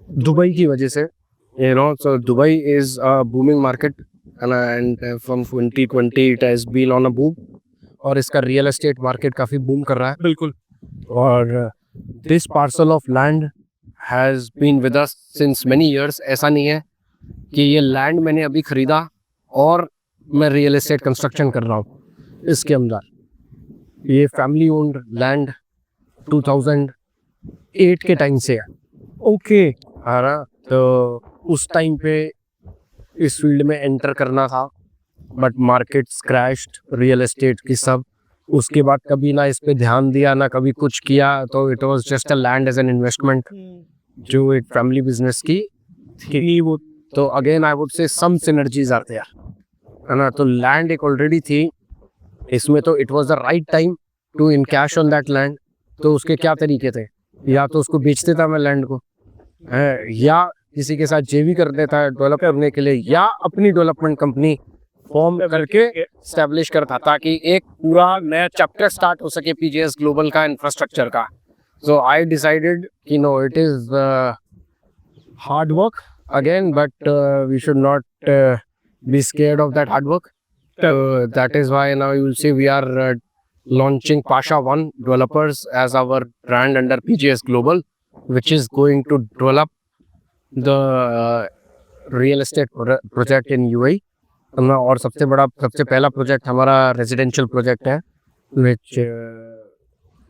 A: दुबई की वजह से. So Dubai is a booming market, and from 2020 it has been on a boom. और इसका रियल एस्टेट मार्केट काफ़ी बूम कर रहा है.
B: बिल्कुल.
A: और this parcel of land has been with us since many years. ऐसा नहीं है कि ये लैंड मैंने अभी ख़रीदा और मैं रियल एस्टेट कंस्ट्रक्शन कर रहा हूँ. इसके अंदर ये फैमिली ओन्ड लैंड 2008 के टाइम से है.
B: ओके.
A: है ना. तो उस टाइम पे इस फील्ड में एंटर करना था, but market crashed, real estate की सब. उसके बाद कभी ना इस पे ध्यान दिया, ना कभी कुछ किया. तो it was just a land as an investment, जो एक फैमिली बिजनेस की थी. वो तो again I would say some synergies are there, है ना. तो लैंड एक ऑलरेडी थी इसमें, तो it was the right time to encash on that land. तो उसके क्या तरीके थे, या तो उसको बेच देता मैं लैंड को, या किसी के साथ जेवी कर देता है डेवलप करने के लिए, या अपनी डेवलपमेंट कंपनी फॉर्म करके एस्टेब्लिश करता ताकि एक पूरा नया चैप्टर स्टार्ट हो सके पीजेएस ग्लोबल का इंफ्रास्ट्रक्चर का. सो आई डिसाइडेड कि no, it is hard work again, but we should not be scared of that hard work. That is why now you will see we are launching Pasha One Developers as our brand under PGS Global. which is going to develop the real estate project in UAE. और सबसे पहला project हमारा residential project है, which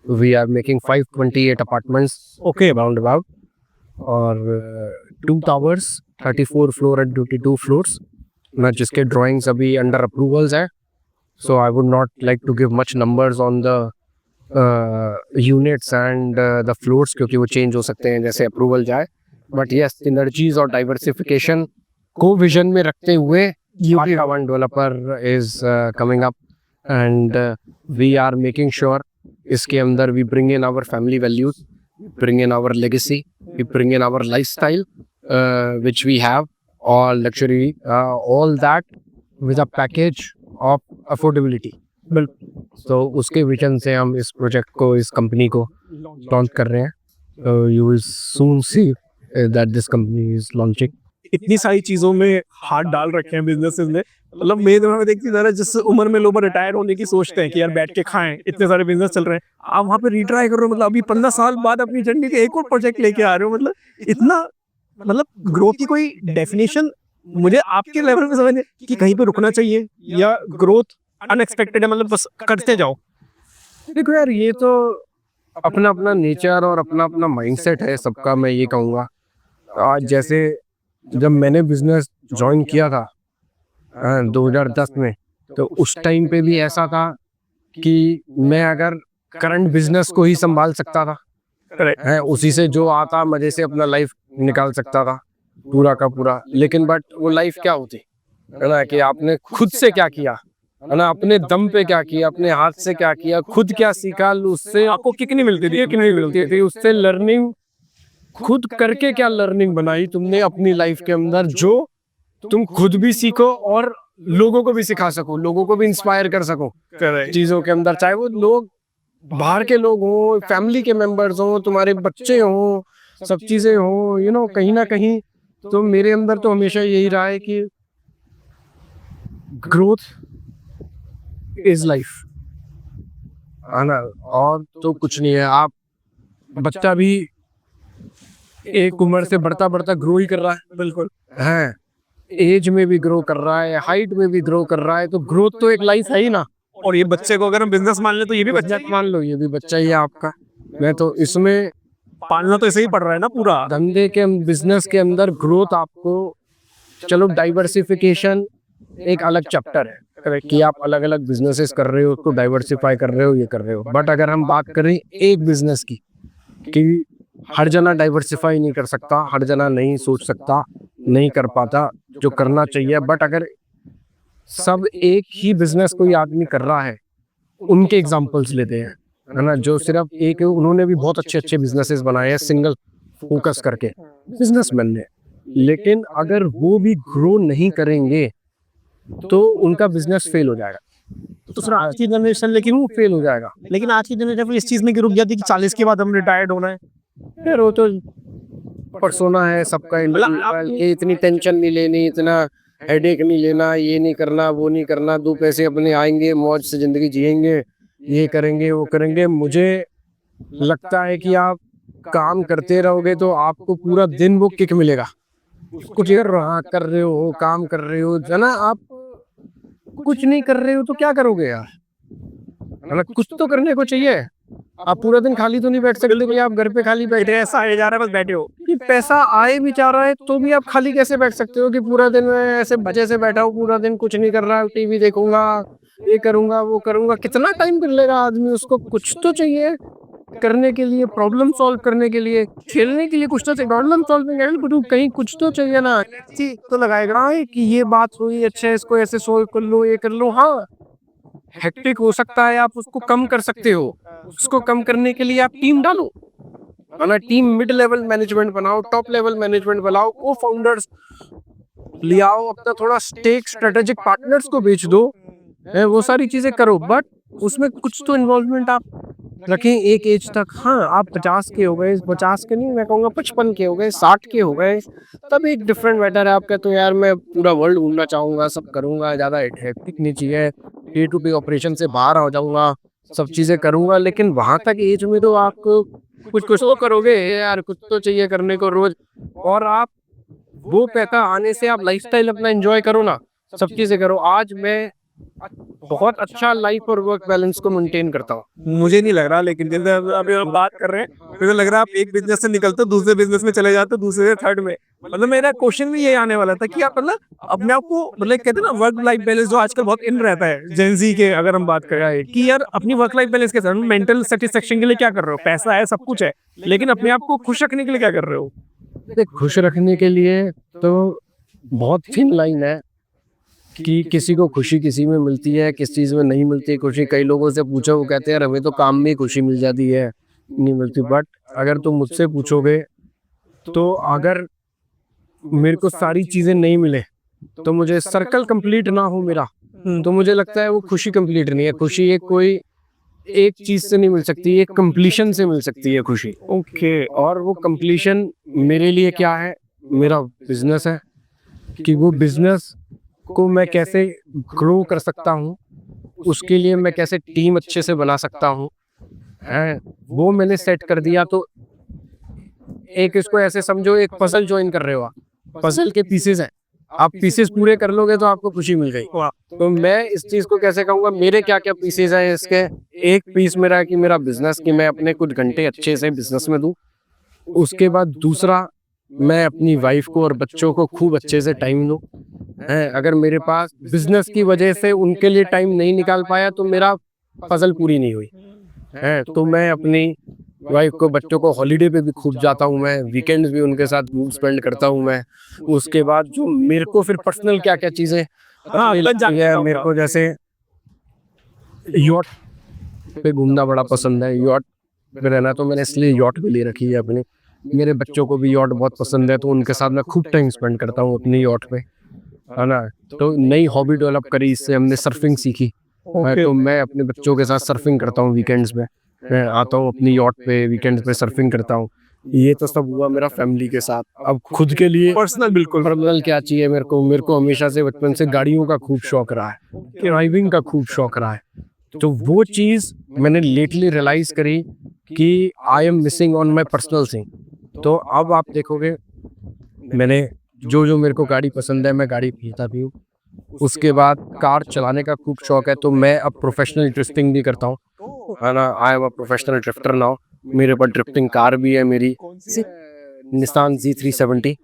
A: we are making 528 apartments, okay, round about, और 2 towers, 34 floor and 22 floors, जिसके drawings अभी under approvals है. So I would not like to give much numbers on the units and the floors, क्योंकि वो change हो सकते हैं जैसे approval जाए. But yes, synergies और diversification को vision में रखते हुए Yuki one developer is coming up, and we are making sure इसके अंदर we bring in our family values, bring in our legacy, we bring in our lifestyle, which we have, all luxury, all that with a package of affordability. तो उसके vision से हम इस project को, इस company को लॉन्च कर रहे हैं. You will soon see that this company is launching.
B: इतनी सारी चीजों में हाथ डाल रखे हैं बिजनेसेस ने. मतलब मेरे दिमाग में देखती जरा, जिस उम्र में लोग रिटायर होने की सोचते हैं कि यार बैठ के खाएं, इतने सारे बिजनेस चल रहे हैं, आप वहाँ पे रिट्राई कर रहे हो. मतलब अभी 15 साल बाद अपनी जर्नी के एक और प्रोजेक्ट लेके आ रहे हो. मतलब इतना, मतलब ग्रोथ की कोई डेफिनेशन मुझे आपके लेवल पे समझ नहीं कि कहीं पे रुकना चाहिए या ग्रोथ अनएक्सपेक्टेड है, मतलब बस करते जाओ.
A: देखो यार, ये तो अपना अपना नेचर और अपना अपना माइंडसेट है सबका. मैं ये कहूँगा, आज जैसे जब मैंने बिजनेस ज्वाइन किया था 2010 में, तो उस टाइम पे भी ऐसा था कि मैं अगर करंट बिजनेस को ही संभाल सकता था, है उसी से जो आता मजे से अपना लाइफ निकाल सकता था पूरा का पूरा. लेकिन बट वो लाइफ क्या होती है ना, कि आपने खुद से क्या किया है ना, अपने दम पे क्या किया, अपने हाथ से क्या किया, खुद क्या सीखा, उससे आपको किक नहीं मिलती थी, उससे लर्निंग, खुद करके क्या लर्निंग बनाई तुमने अपनी लाइफ के अंदर, जो तुम खुद भी सीखो और लोगों को भी सिखा सको, लोगों को भी इंस्पायर कर सको चीजों के अंदर. चाहे वो लोग बाहर के लोग हो, फैमिली के मेंबर्स हो, तुम्हारे बच्चे हो, सब चीजें हो, यू नो, कहीं ना कहीं. तो मेरे अंदर तो हमेशा यही रहा है कि ग्रोथ इज लाइफ, है ना, और तो कुछ नहीं है. आप बच्चा भी एक उम्र से बढ़ता बढ़ता ग्रो ही कर रहा है.
B: बिल्कुल
A: है, एज में भी ग्रो कर रहा है, हाइट में भी ग्रो कर रहा है. तो ग्रोथ तो एक लाइफ है ही ना.
B: और ये बच्चे को अगर हम बिजनेस मान ले तो ये भी बच्चा
A: मान लो, ये भी बच्चा ही है आपका. मैं तो इसमें
B: पालना तो ऐसे ही पड़ रहा है ना पूरा.
A: धंधे के बिजनेस के अंदर ग्रोथ आपको, चलो डाइवर्सिफिकेशन एक अलग चैप्टर है कि आप अलग अलग बिजनेसेस कर रहे हो, उसको डाइवर्सिफाई कर रहे हो, ये कर रहे हो. बट अगर हम बात करें एक बिजनेस की, कि हर जना डाइवर्सिफाई नहीं कर सकता, हर जना नहीं सोच सकता, नहीं कर पाता जो करना चाहिए. बट अगर सब एक ही बिजनेस कोई आदमी कर रहा है, उनके एग्जांपल्स लेते हैं, है ना, जो सिर्फ एक, उन्होंने भी बहुत अच्छे अच्छे बिजनेसेस बनाए हैं सिंगल फोकस करके, बिजनेसमैन ने. लेकिन अगर वो भी ग्रो नहीं करेंगे तो उनका बिजनेस फेल हो जाएगा.
B: तो सर आज की जनरेशन लेकिन वो
A: फेल हो जाएगा.
B: लेकिन आज की जनरेशन इस चीज में रुक जाती कि 40 के बाद हम रिटायर्ड होना है.
A: फिर वो तो परसोना है सबका, ये इतनी टेंशन नहीं लेनी, इतना हेडेक नहीं लेना, ये नहीं करना, वो नहीं करना, 2 पैसे अपने आएंगे, मौज से जिंदगी जिएंगे, ये करेंगे, वो करेंगे. मुझे लगता है कि आप काम करते रहोगे तो आपको पूरा दिन वो किक मिलेगा. कुछ कर रहे हो, काम कर रहे हो, है ना, आप कुछ नहीं कर रहे हो तो क्या करोगे यार, है ना, कुछ तो करने को चाहिए. आप पूरा दिन खाली तो नहीं बैठ सकते कि आप घर पे खाली बैठे,
B: ऐसा आए जा रहा है बस बैठे हो.
A: कि पैसा आए भी जा रहा है तो भी आप खाली कैसे बैठ सकते हो कि पूरा दिन मैं ऐसे बजे से बैठा हूँ, पूरा दिन कुछ नहीं कर रहा, टीवी देखूंगा, ये करूंगा, वो करूंगा. कितना टाइम कर लेगा आदमी, उसको कुछ तो चाहिए करने के लिए, प्रॉब्लम सॉल्व करने के लिए, खेलने के लिए कुछ तो चाहिए. प्रॉब्लम सॉल्विंग कहीं कुछ तो चाहिए ना, तो लगाएगा कि ये बात हुई, अच्छा इसको ऐसे सोल्व कर लो, ये कर लो. हाँ, हेक्टिक हो सकता है, आप उसको कम कर सकते हो. उसको कम करने के लिए आप टीम डालो, है ना, टीम मिड लेवल मैनेजमेंट बनाओ, टॉप लेवल मैनेजमेंट बनाओ, को फाउंडर्स ले आओ, अपना थोड़ा स्टेक स्ट्रेटेजिक पार्टनर्स को बेच दो, वो सारी चीजें करो. बट उसमें कुछ तो इन्वॉल्वमेंट आप रखें एक एज तक. हाँ, आप 50 के हो गए, 50 के नहीं, मैं कहूँगा 55 के हो गए, 60 के हो गए, तब एक डिफरेंट मैटर है. आप कहते हो यार मैं पूरा वर्ल्ड घूमना चाहूँगा, सब करूँगा, ज़्यादा हेक्टिक नहीं चाहिए, डे टू डे ऑपरेशन से बाहर आ जाऊँगा, सब चीज़ें करूँगा. लेकिन वहाँ तक एज में तो आपको कुछ कुछ तो करोगे यार, कुछ तो चाहिए करने को रोज। और आप वो पैसा आने से आप लाइफस्टाइल अपना एंजॉय करो ना, सब चीजें करो। आज मैं बहुत अच्छा लाइफ और वर्क बैलेंस को मेंटेन करता हूँ।
B: मुझे नहीं लग रहा, लेकिन जैसे अभी हम बात कर रहे हैं, मुझे लग रहा है आप एक बिजनेस से निकलते हो दूसरे बिजनेस में चले जाते हो, दूसरे से थर्ड में। मतलब मेरा क्वेश्चन भी ये आने वाला था कि आप मतलब अपने आप को मतलब कहते हैं ना वर्क लाइफ बैलेंस जो आजकल बहुत इन रहता है जेंजी के, अगर हम बात करें कि यार अपनी वर्क लाइफ बैलेंस के साथ मेंटल सेटिस्फेक्शन के लिए क्या कर रहे हो, पैसा है सब कुछ है, लेकिन अपने आप को खुश रखने के लिए क्या कर रहे हो?
A: देख, खुश रखने के लिए तो बहुत थिन लाइन है कि किसी को खुशी किसी में मिलती है, किस चीज में नहीं मिलती है खुशी। कई लोगों से पूछो, वो कहते हैं हमें तो काम में ही खुशी मिल जाती है, नहीं मिलती। बट अगर तुम मुझसे पूछोगे तो अगर मेरे को सारी चीजें नहीं मिले, तो मुझे सर्कल कंप्लीट ना हो मेरा, तो मुझे लगता है वो खुशी कंप्लीट नहीं है। खुशी एक कोई एक चीज से नहीं मिल सकती, एक कंप्लीशन से मिल सकती है खुशी।
B: ओके।
A: और वो कंप्लीशन मेरे लिए क्या है, मेरा बिजनेस है, कि वो बिजनेस को मैं कैसे ग्रो कर सकता हूँ, उसके लिए मैं कैसे टीम अच्छे से बना सकता हूँ, है वो मैंने सेट कर दिया। तो एक इसको ऐसे समझो, एक पजल ज्वाइन कर रहे हो आप, पजल के पीसेस हैं, आप पीसेस पूरे कर लोगे तो आपको खुशी मिल गई। तो मैं इस चीज को कैसे कहूँगा, मेरे क्या क्या पीसेस हैं इसके। एक पीस मेरा है कि मेरा बिजनेस, कि मैं अपने कुछ घंटे अच्छे से बिजनेस में दूं। उसके बाद दूसरा, मैं अपनी वाइफ को और बच्चों को खूब अच्छे से टाइम दूं। है, अगर मेरे पास बिजनेस की वजह से उनके लिए टाइम नहीं निकाल पाया तो मेरा पजल पूरी नहीं हुई है। तो मैं अपनी वाइफ को, बच्चों को हॉलीडे पे भी खूब जाता हूँ, मैं वीकेंड्स भी उनके साथ स्पेंड करता हूँ मैं। उसके बाद जो मेरे को फिर पर्सनल क्या क्या चीजें मेरे को, जैसे यॉट पे घूमना बड़ा पसंद है। यॉट पे रहना तो मैंने इसलिए यॉट भी ले रखी है अपनी। मेरे बच्चों को भी यॉट बहुत पसंद है, तो उनके साथ मैं खूब टाइम स्पेंड करता हूँ अपनी यॉट पे, है ना। तो नई हॉबी डेवलप करी इससे, हमने सर्फिंग सीखी। तो मैं अपने बच्चों के साथ सर्फिंग करता हूँ वीकेंड्स में, मैं आता हूँ अपनी यॉट पे, वीकेंड्स पे सर्फिंग करता हूँ। ये तो सब हुआ मेरा फैमिली के साथ। अब खुद के लिए
B: पर्सनल, बिल्कुल
A: पर्सनल क्या चाहिए मेरे को, मेरे को हमेशा से बचपन से गाड़ियों का खूब शौक रहा है, ड्राइविंग का खूब शौक रहा है। तो वो चीज़ मैंने लेटली रियलाइज करी कि I am missing on my personal thing. तो अब आप देखोगे, मैंने जो जो मेरे को गाड़ी पसंद है, मैं गाड़ी खरीदता भी हूँ। उसके बाद कार चलाने का खूब शौक है, तो मैं अब प्रोफेशनल ड्रिफ्टिंग भी करता हूँ, है ना। I am a professional drifter now. मेरे पास ड्रिफ्टिंग कार भी है मेरी, Nissan Z370।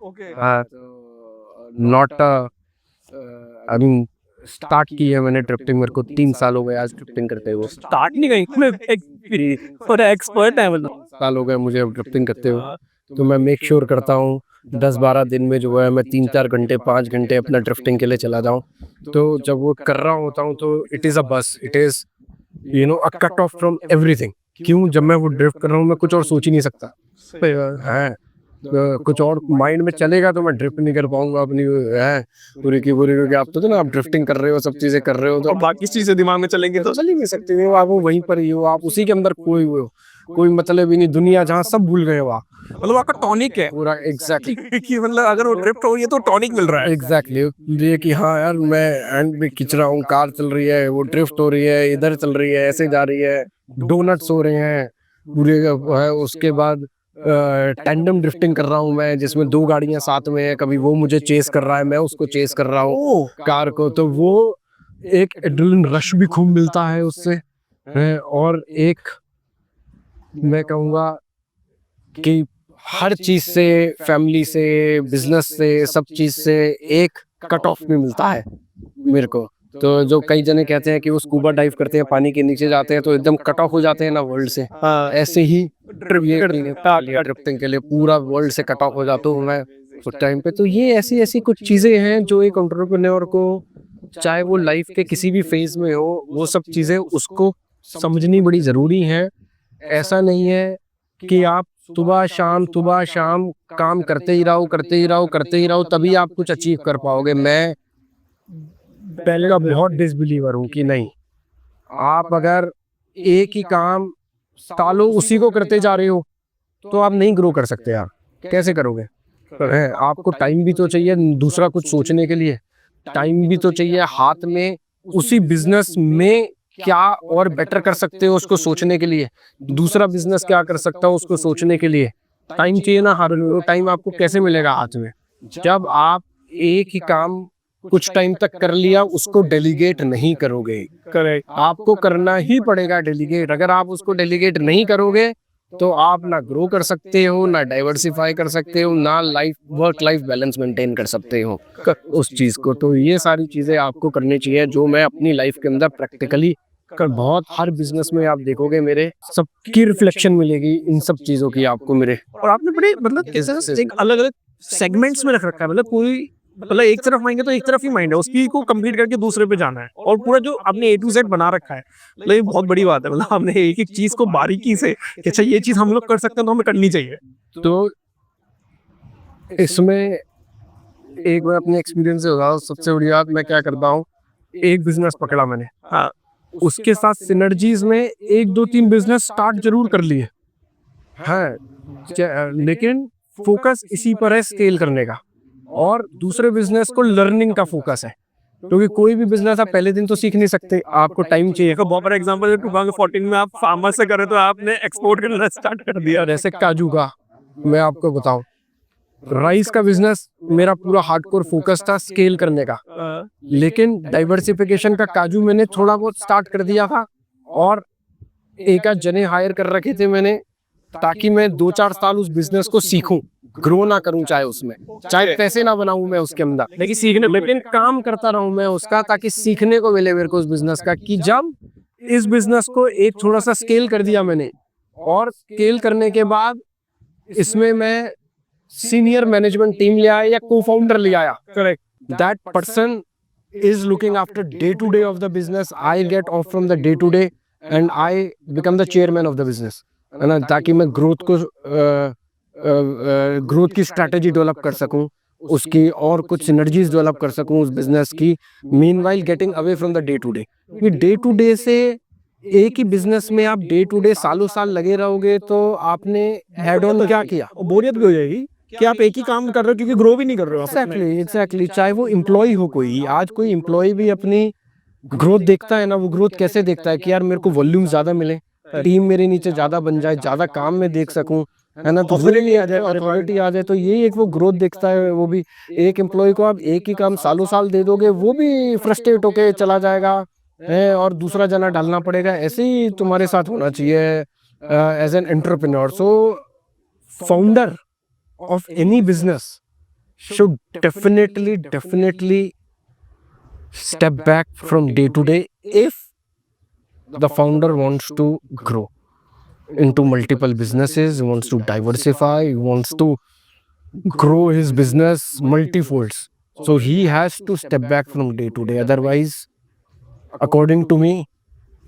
A: Not I mean start की है मैंने ड्रिफ्टिंग, मेरे को 3 साल हो गए आज ड्रिफ्टिंग करते हुए।
B: स्टार्ट नहीं गई, मैं एक्सपर्ट है मतलब।
A: साल हो गए मुझे अब ड्रिफ्टिंग करते हुए। तो मैं मेक श्योर करता हूँ 10-12 दिन में जो है मैं 3-4 घंटे 5 घंटे अपना ड्रिफ्टिंग के लिए चला जाऊँ। तो जब वो कर रहा होता हूँ तो इट इज़ अ बस, it is a cut off from everything. क्यों, जब मैं वो ड्रिफ्ट कर रहा हूँ मैं कुछ और सोच ही नहीं सकता है। कुछ और माइंड में चलेगा तो मैं ड्रिफ्ट नहीं कर पाऊंगा अपनी, है पूरी की पूरी। क्योंकि आप तो ना, आप ड्रिफ्टिंग कर रहे हो, सब चीजें कर रहे हो, तो
B: और बाकी चीजें दिमाग में चलेंगे तो
A: चल ही नहीं सकती हो। आप वो वहीं पर ही हो, आप उसी के अंदर खोए हुए हो, कोई मतलब ही नहीं, दुनिया जहाँ सब भूल गए हो आप।
B: मतलब आपका टॉनिक है
A: पूरा एग्जैक्टली
B: कि मतलब अगर वो ड्रिफ्ट हो रही है तो टॉनिक मिल रहा है।
A: एग्जैक्टली ये कि हाँ यार, मैं एंड में खींच रहा हूँ, कार चल रही है, वो ड्रिफ्ट हो रही है, इधर चल रही है, ऐसे जा रही है, डोनट्स हो रहे हैं पूरे है। उसके बाद टैंडम ड्रिफ्टिंग कर रहा हूँ मैं, जिसमें 2 गाड़ियां साथ में है, कभी वो मुझे चेस कर रहा है, मैं उसको चेस कर रहा हूँ कार को। तो वो एक एड्रेनलिन रश भी खूब मिलता है उससे, है। और एक मैं कहूँगा कि हर चीज से, फैमिली से, बिजनेस से, सब चीज से एक कट ऑफ भी मिलता है मेरे को। तो जो कई जने कहते हैं कि वो स्कूबा डाइव करते हैं, पानी के नीचे जाते हैं तो एकदम कट ऑफ हो जाते हैं ना वर्ल्ड से, ऐसे ही ड्रिफ्टिंग के लिए पूरा वर्ल्ड से कट ऑफ हो जाता हूँ मैं उस टाइम पे। तो ये ऐसी ऐसी कुछ चीजें हैं जो एक एंटरप्रेन्योर को, चाहे वो लाइफ के किसी भी फेज में हो, वो सब चीजें उसको समझनी बड़ी जरूरी है। ऐसा नहीं है कि आप सुबह शाम काम करते ही रहो, करते ही रहो, करते ही रहो, तभी आप कुछ अचीव कर पाओगे। मैं पहले का बहुत डिसबिलीवर हूँ कि नहीं, आप अगर एक ही काम सालों उसी को करते जा रहे हो तो आप नहीं ग्रो कर सकते यार, कैसे करोगे। है, आपको टाइम भी तो चाहिए दूसरा कुछ सोचने के लिए, टाइम भी तो चाहिए हाथ में, उसी बिजनेस में क्या और बेटर कर सकते हो उसको सोचने के लिए, दूसरा बिजनेस क्या कर सकता हूँ उसको सोचने के लिए टाइम चाहिए ना। हर टाइम आपको कैसे मिलेगा हाथ में, जब आप एक ही काम कुछ टाइम तक कर लिया उसको डेलीगेट नहीं करोगे।
B: करेक्ट।
A: आपको करना ही पड़ेगा डेलीगेट। अगर आप उसको डेलीगेट नहीं करोगे तो आप ना ग्रो कर सकते हो, ना डाइवर्सिफाई कर सकते हो, ना life work life balance maintain कर सकते हो उस चीज को। तो ये सारी चीजें आपको करनी चाहिए जो मैं अपनी लाइफ के अंदर प्रैक्टिकली कर, बहुत हर बिजनेस में आप देखोगे मेरे सबकी रिफ्लेक्शन मिलेगी इन सब चीजों की आपको मेरे।
B: और आपने बड़े मतलब कैसे एक अलग अलग सेगमेंट्स में रख रखा है, मतलब कोई मतलब एक तरफ माइंड है तो एक तरफ ही माइंड है, उसकी को कंप्लीट करके दूसरे पे जाना है, और पूरा जो आपने ए टू जेड बना रखा है, मतलब ये बहुत बड़ी बात है। मतलब आपने एक एक चीज को बारीकी से कि अच्छा ये चीज हम लोग कर सकते हैं तो हमें करनी चाहिए।
A: तो इसमें एक मैं अपने एक्सपीरियंस से बताऊं, सबसे बड़ी बात मैं क्या करता हूँ, एक बिजनेस पकड़ा मैंने,
B: हाँ,
A: उसके साथ सिनर्जीज में 1 2 3 बिजनेस स्टार्ट जरूर कर लिए हैं, लेकिन फोकस इसी पर है स्केल करने का, और दूसरे बिजनेस को लर्निंग का फोकस है, क्योंकि कोई भी बिजनेस आप पहले दिन तो सीख नहीं सकते, आपको टाइम चाहिए।
B: देखो बहुत बड़ा एग्जांपल है 2014 में आप फार्मर से करे तो आपने एक्सपोर्ट करना स्टार्ट कर दिया।
A: जैसे काजू का मैं आपको बताऊं, राइस का बिजनेस मेरा पूरा हार्डकोर फोकस था स्केल करने का, लेकिन डाइवर्सिफिकेशन का काजू मैंने थोड़ा बहुत स्टार्ट कर दिया था, और एक आध जने हायर कर रखे थे मैंने, ताकि मैं 2 4 साल उस बिजनेस को सीखूं, ग्रो ना करूं, चाहे उसमें चाहे पैसे ना बनाऊं मैं उसके अंदर,
B: लेकिन सीखने
A: लेकिन काम करता रहूं मैं उसका, ताकि सीखने को मिले मेरे को उस बिजनेस का। कि जब इस बिजनेस को एक थोड़ा सा स्केल कर दिया मैंने, और स्केल करने के बाद इसमें मैं सीनियर मैनेजमेंट टीम ले आया या को फाउंडर ले आया,
B: correct,
A: that person is looking after day to day of the business, I get off from the day to day and I become the chairman of the business, है ना, ताकि मैं ग्रोथ को ग्रोथ की strategy develop कर सकूं उसकी, और कुछ सिनर्जीज डेवलप कर सकूं उस बिजनेस की, meanwhile getting away from the day to day. Day to day से एक ही बिजनेस में आप डे टू डे सालों साल लगे रहोगे तो आपने एड ऑन क्या किया,
B: बोरियत भी हो जाएगी कि आप एक ही काम कर रहे हो क्योंकि ग्रो भी नहीं कर रहे हो आप।
A: एग्जैक्टली। चाहे वो एम्प्लॉय हो कोई, आज कोई एम्प्लॉय भी अपनी ग्रोथ देखता है ना, वो ग्रोथ कैसे देखता है कि यार मेरे को वॉल्यूम ज्यादा मिले, टीम मेरे नीचे ज्यादा बन जाए, ज्यादा काम में देख सकूं, है ना, तो
B: Authority आ जाए,
A: अथॉरिटी आ जाए, तो ये एक वो ग्रोथ देखता है वो भी। एक एम्प्लॉय को आप एक ही काम सालों साल दे दोगे, वो भी फ्रस्ट्रेट होके चला जाएगा है, और दूसरा जना डालना पड़ेगा। ऐसे ही तुम्हारे साथ होना चाहिए as an entrepreneur. So founder of any business should definitely step back from day to day if the founder wants to grow into multiple businesses, wants to diversify, wants to grow his business multifolds. So he has to step back from day to day. Otherwise, according to me,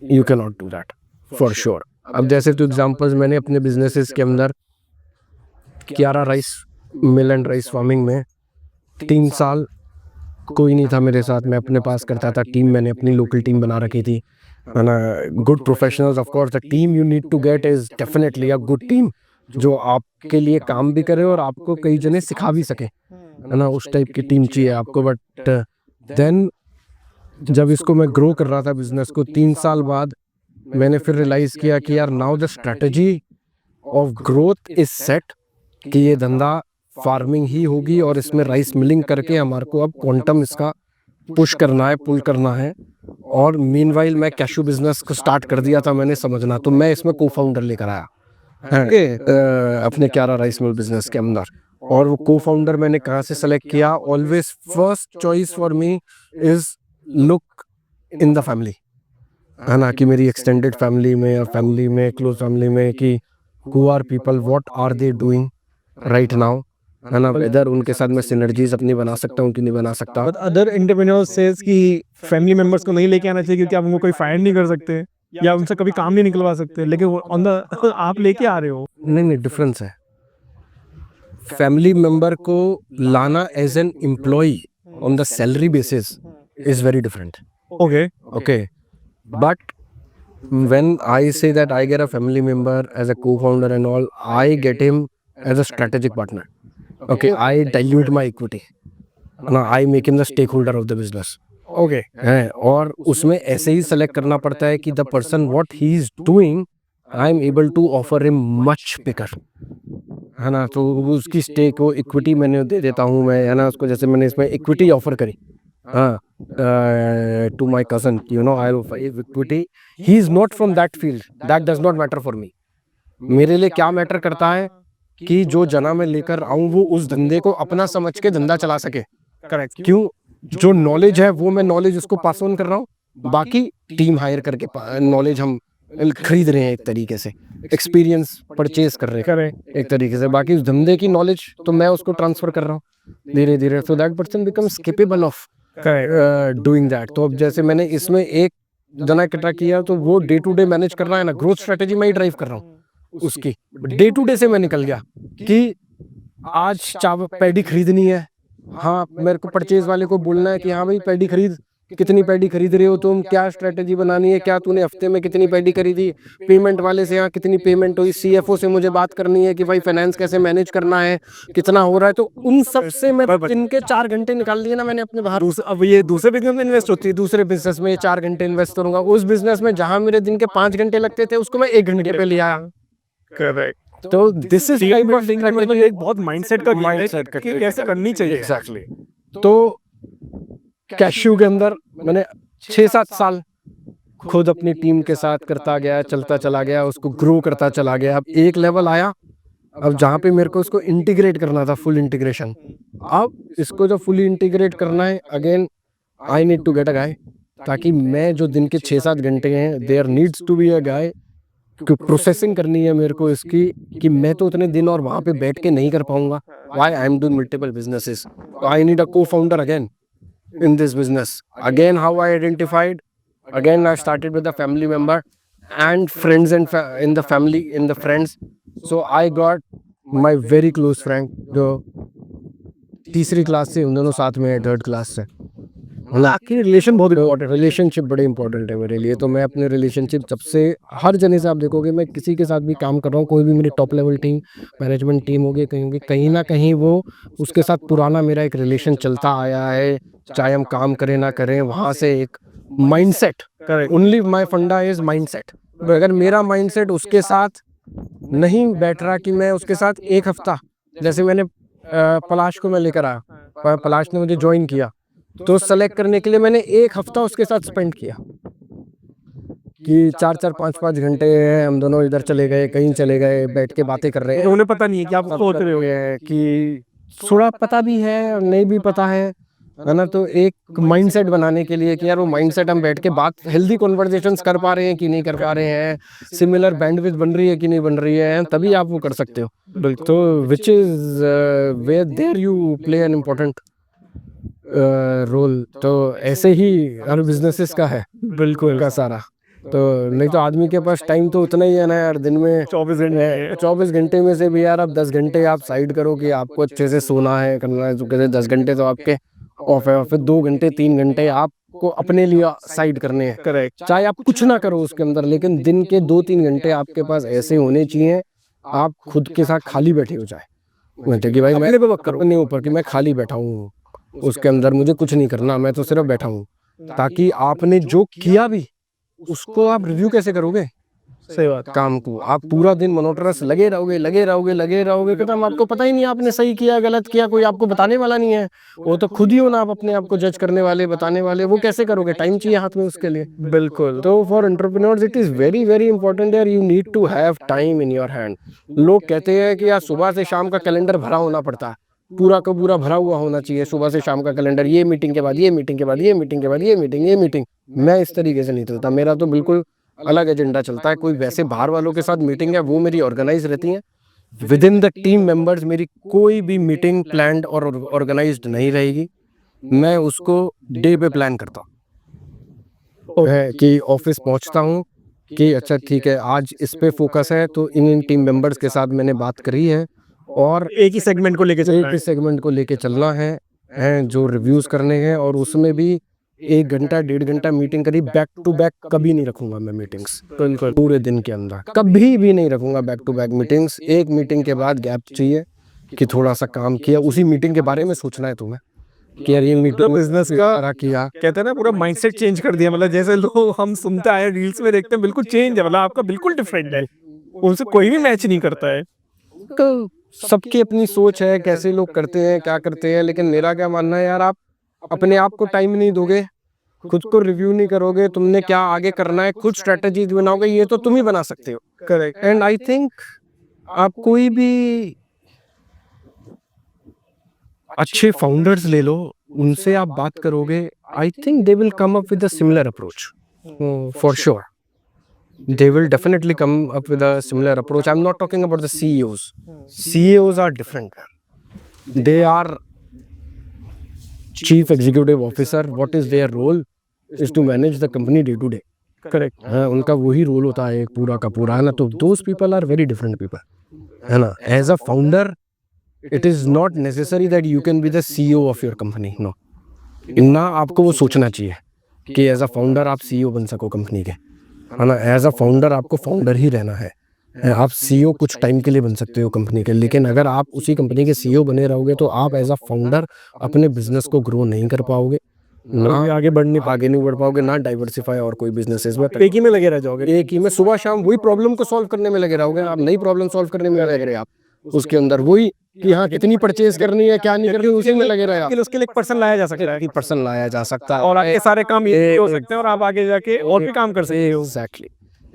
A: you cannot do that for sure. अब जैसे तो examples मैंने अपने businesses के अंदर Kiara rice mill and rice farming में 3 साल कोई नहीं था मेरे साथ, मैं अपने पास करता था। टीम मैंने अपनी लोकल टीम बना रखी थी, है ना, good professionals. Of course the team you need to get is definitely a good team, जो आपके लिए काम भी करे और आपको कई जने सिखा भी सके, है ना, उस टाइप की टीम चाहिए आपको। बट देन जब इसको मैं ग्रो कर रहा था बिजनेस को, 3 साल बाद मैंने फिर रियलाइज किया कि यार now the strategy of growth is set, कि ये धंधा फार्मिंग ही होगी और इसमें राइस मिलिंग करके हमारे को अब क्वांटम इसका पुश करना है, पुल करना है। और मीनवाइल मैं कैशू बिजनेस को स्टार्ट कर दिया था मैंने समझना, तो मैं इसमें को फाउंडर लेकर आया अपने क्यारा राइस मिल बिजनेस के अंदर। और वो को फाउंडर मैंने कहाँ से सेलेक्ट किया, always first choice for me is look in the family, है ना, कि मेरी एक्सटेंडेड फैमिली में और फैमिली में क्लोज फैमिली में कि who are people, what are they doing right now, है ना, इधर उनके साथ मैं सिनर्जीज अपनी बना सकता हूँ कि नहीं बना सकता।
B: अदर एंटरप्रेन्योर्स सेज कि फैमिली मेंबर्स को नहीं लेके आना चाहिए क्योंकि आप उनको कोई फायर नहीं कर सकते या उनसे कभी काम नहीं निकलवा सकते, लेकिन ऑन द आप लेके आ रहे हो।
A: नहीं, डिफरेंस है। फैमिली मेंबर को लाना as an employ on the salary basis is very different.
B: Okay,
A: but when I say that I get a family member as a co-founder and all, I get him as a strategic partner. Okay, I dilute my equity. No, I make him the stakeholder of the business. Okay है, और उसमें ऐसे ही select करना पड़ता है कि the person what he is doing I am able to offer him much bigger, है ना। तो वो उसकी स्टेक वो इक्विटी मैंने दे देता हूँ मैं, है ना उसको। जैसे मैंने इसमें इक्विटी ऑफर करी, हाँ, to my cousin, you know, I will equity. He is not from that field, that does not matter for me. मेरे लिए क्या मैटर करता है कि जो जना मैं लेकर आऊं वो उस धंधे को अपना समझ के धंधा चला सके।
B: करेक्ट।
A: क्यों? जो नॉलेज है वो मैं नॉलेज उसको पास ऑन कर रहा हूँ, बाकी टीम हायर करके नॉलेज हम खरीद रहे हैं एक तरीके से, एक्सपीरियंस परचेज कर रहे हैं एक तरीके से। बाकी उस धंधे की नॉलेज तो मैं उसको ट्रांसफर कर रहा हूँ धीरे धीरे, so that person becomes capable of doing that. तो अब जैसे मैंने इसमें एक जना इकट्ठा किया तो वो डे टू डे मैनेज कर रहा है ना, ग्रोथ स्ट्रेटेजी मैं ही ड्राइव कर रहा हूँ उसकी। डे टू डे से मैं निकल गया कि आज पैडी खरीदनी है, हाँ मेरे को परचेज वाले को बोलना है कि हाँ भाई पैडी खरीद, कितनी पैडी खरीद रहे हो तुम, क्या स्ट्रेटेजी बनानी है, क्या तूने हफ्ते में कितनी पैडी खरीदी, पेमेंट वाले से यहाँ कितनी पेमेंट हुई, सीएफओ से मुझे बात करनी है कि भाई फाइनेंस कैसे मैनेज करना है, कितना हो रहा है। तो उन सब से मैं दिन के 4 घंटे निकाल दिए ना मैंने अपने बाहर।
B: अब ये दूसरे बिजनेस में इन्वेस्ट होती है।
A: दूसरे बिजनेस में 4 घंटे इन्वेस्ट करूंगा, उस बिजनेस में जहां मेरे दिन के 5 घंटे लगते थे उसको मैं 1 घंटे पे लिया।
B: करेक्ट।
A: तो this is type of thing,
B: मतलब ये एक बहुत माइंडसेट का
A: माइंडसेट का
B: कि कैसे करनी चाहिए।
A: एग्जैक्टली। तो कैश्यू के अंदर मैंने 6-7 साल खुद अपनी टीम के साथ करता गया, चलता चला गया, उसको ग्रो करता चला गया। अब एक लेवल आया, अब जहाँ पे मेरे को इसको इंटीग्रेट करना था, फुल इंटीग्रेशन। अब इसको जो फुली इंटीग्रेट करना है, again I need to get a guy, ताकि मैं जो दिन के 6-7 घंटे हैं, there needs to be a guy, क्योंकि प्रोसेसिंग करनी है मेरे को इसकी, कि मैं तो उतने दिन और वहाँ पे बैठ के नहीं कर पाऊंगा। Why I am doing multiple businesses, I need a cofounder again in this business. Again, how I identified, again I started with a family member and friends, and in the family, in the friends. So I got my very close friend जो तीसरी class से, उन दोनों साथ में है 3rd class से।
B: आपकी रिलेशन बहुत
A: इम्पोर्टेंट, रिलेशनशिप बड़े इंपॉर्टेंट है मेरे लिए। तो मैं अपने रिलेशनशिप सबसे, हर जने से आप देखोगे मैं किसी के साथ भी काम कर रहा हूँ, कोई भी मेरी top level team, management team होगी, कहीं ना कहीं वो उसके साथ पुराना मेरा एक रिलेशन चलता आया है, चाहे हम काम करें ना करें। वहाँ से एक माइंडसेट, ओनली माय फंडा इज माइंडसेट। अगर मेरा माइंडसेट उसके साथ नहीं बैठ रहा कि मैं उसके साथ एक हफ्ता, जैसे मैंने पलाश को मैं लेकर आया, पलाश ने मुझे ज्वाइन किया, तो सेलेक्ट करने के लिए मैंने 1 हफ्ता उसके साथ स्पेंड किया कि 4-4, 5-5 घंटे हम दोनों इधर चले गए, कहीं चले गए, बैठ के बातें कर रहे हैं।
B: उन्हें पता नहीं है कि आप सोच रहे हो
A: कि थोड़ा पता भी है और नहीं भी पता है ना। तो एक माइंडसेट बनाने के लिए कि यार वो माइंडसेट हम बैठ के बात, हेल्दी कॉन्वर्जेशंस कर पा रहे हैं कि नहीं कर पा रहे हैं, सिमिलर बैंडविड्थ बन रही है कि नहीं बन रही है, तभी आप वो कर सकते हो। तो which is where there you play an important role. तो ऐसे ही हर बिजनेसेस का है
B: बिल्कुल
A: का सारा। तो नहीं तो आदमी के पास टाइम तो उतना ही है ना यार, दिन में
B: 24 घंटे
A: 24 घंटे में से भी यार आप 10 घंटे आप साइड करो कि आपको अच्छे से सोना है, करना है, तो कैसे 10 घंटे तो आपके ऑफ है, और फिर 2 घंटे 3 घंटे आपको अपने लिए साइड करने हैं।
B: करेक्ट।
A: चाहे आप कुछ ना करो उसके अंदर, लेकिन दिन के 2-3 घंटे आपके पास ऐसे होने चाहिए आप खुद के साथ खाली बैठे हो जाए, कि भाई मैं अपने ऊपर कि मैं खाली बैठा हूँ, उसके अंदर मुझे कुछ नहीं करना, मैं तो सिर्फ बैठा हूँ। ताकि आपने जो किया भी उसको आप रिव्यू कैसे करोगे,
B: सही बात।
A: काम को आप पूरा दिन मोनोटोनस लगे रहोगे, खत्म, आपको पता ही नहीं आपने सही किया गलत किया, कोई आपको बताने वाला नहीं है। वो तो खुद ही हो ना आप अपने आप को जज करने वाले, बताने वाले, वो कैसे करोगे, टाइम चाहिए हाथ में उसके लिए।
B: बिल्कुल।
A: तो for entrepreneurs it is very very important यार, you need to have time in your hand. लोग कहते हैं कि यार सुबह से शाम का कैलेंडर भरा होना पड़ता है, पूरा का पूरा भरा हुआ होना चाहिए सुबह से शाम का कैलेंडर, ये मीटिंग के बाद ये मीटिंग के बाद ये मीटिंग के बाद ये मीटिंग ये मीटिंग। मैं इस तरीके से नहीं चलता, मेरा तो बिल्कुल अलग एजेंडा चलता है। कोई वैसे बाहर वालों के साथ मीटिंग है वो मेरी ऑर्गेनाइज रहती है, with in the team members मेरी कोई भी मीटिंग प्लान्ड और ऑर्गेनाइज्ड नहीं रहेगी। मैं उसको डे पे प्लान करता हूँ कि ऑफिस पहुँचता हूँ कि अच्छा ठीक है आज इस पे फोकस है, तो इन टीम मेंबर्स के साथ मैंने बात करी है और
B: एक ही सेगमेंट को लेके
A: चलना है, जो रिव्यूज करने हैं, और उसमें भी 1 घंटा 1.5 घंटा मीटिंग करी, बैक टू बैक कभी नहीं रखूंगा मैं मीटिंग्स, पूरे दिन के अंदर कभी भी नहीं रखूंगा बैक टू बैक मीटिंग्स। एक मीटिंग के बाद गैप चाहिए कि थोड़ा सा काम किया, उसी मीटिंग के बारे में सोचना है तुम्हें, कि यार ये मीटर
B: बिजनेस का
A: करा किया।
B: कहते हैं ना पूरा माइंडसेट चेंज कर दिया, मतलब जैसे लोग हम सुनते आए रील्स में देखते हैं बिल्कुल चेंज है, मतलब आपका बिल्कुल डिफरेंट है, उनसे कोई भी मैच नहीं करता है।
A: तो सबकी अपनी सोच है, कैसे लोग करते हैं, क्या करते हैं, लेकिन मेरा क्या मानना है यार, आप अपने आप को टाइम नहीं दोगे, खुद को रिव्यू नहीं करोगे, तुमने क्या आगे करना है, खुद स्ट्रेटजी बनाओगे, ये तो तुम ही बना सकते हो।
B: करेक्ट।
A: एंड आई थिंक आप कोई भी अच्छे फाउंडर्स ले लो, उनसे आप बात करोगे, I think they will come up with a similar approach for sure. They will definitely come up with a similar approach. I'm not talking about the CEOs. CEOs are different. They are chief executive officer. What is their role? Is to manage the company day to day.
B: Correct.
A: हाँ, उनका वही role होता है एक पूरा का पूरा, है ना। तो those people are very different people, है ना। As a founder, it is not necessary that you can be the CEO of your company. No. ना आपको वो सोचना चाहिए कि एज अ फाउंडर आप CEO बन सको कंपनी के, है ना। एज अ फाउंडर आपको फाउंडर ही रहना है। आप CEO कुछ टाइम के लिए बन सकते हो कंपनी के, लेकिन अगर आप उसी कंपनी के CEO बने रहोगे तो आप एज अ फाउंडर अपने बिजनेस को ग्रो नहीं कर पाओगे, ना
B: आगे बढ़ने
A: आगे नहीं बढ़ पाओगे, ना डाइवर्सिफाई और कोई बिजनेसेस में।
B: एक ही में लगे रह जाओगे।
A: एक ही में सुबह शाम वही प्रॉब्लम को सॉल्व करने में लगे रहोगे, आप नई प्रॉब्लम सॉल्व करने में लगे रहे, आप उसके अंदर वही कि हाँ कितनी परचेज करनी है, क्या नहीं करनी, उसी में लगे रहे आप।
B: उसके लिए एक पर्सन लाया जा सकता है
A: कि पर्सन लाया जा सकता है
B: और आपके सारे काम ये हो सकते हैं और आप आगे जाके और भी काम कर सकते हो।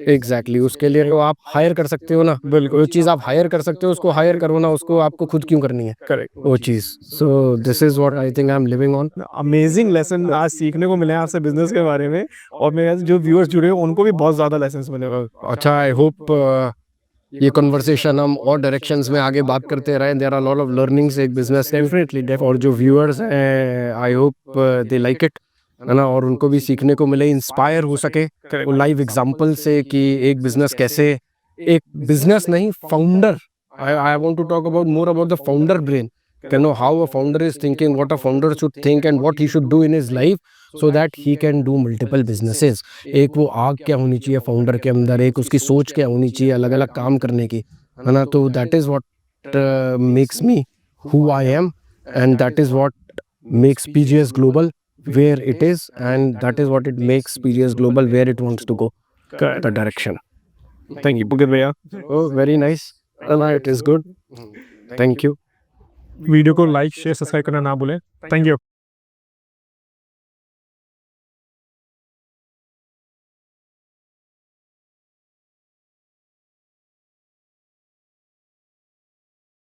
A: एग्जैक्टली उसके लिए तो आप हायर कर सकते हो ना। बिल्कुल, वो चीज़ आप हायर कर सकते हो, उसको हायर करो ना, उसको आपको खुद क्यों करनी है।
B: करेक्ट।
A: वो चीज़। So this is what I think I am living on.
B: Amazing lesson आज सीखने को मिले आपसे बिजनेस के बारे में, और मेरे जो व्यूअर्स जुड़े हैं उनको भी बहुत ज्यादा लेसन्स मिले।
A: अच्छा, आई होप ये कन्वर्सेशन हम और डायरेक्शंस में आगे बात करते रहे। There are lot of learnings एक बिजनेस
B: डेफिनेटली
A: और जो व्यूअर्स हैं, I hope they like it, है ना, और उनको भी सीखने को मिले, इंस्पायर हो सके वो लाइव एग्जांपल से कि एक बिजनेस कैसे, एक बिजनेस नहीं, founder, I want to talk about more about the founder brain, can know how a founder is thinking, what a founder should think and what he should do in his life so that he can do multiple businesses. एक वो आग क्या होनी चाहिए founder के अंदर, एक उसकी सोच क्या होनी चाहिए अलग अलग काम करने की, है ना। तो that is what makes me who I am, and that is what makes PGS Global where it is, and that is what it makes PGS Global where it wants to go, the direction.
B: Thank you पुगित भैया।
A: Oh, very nice. It is good. Thank you.
B: Video को like share subscribe करना ना भूलें। Thank you.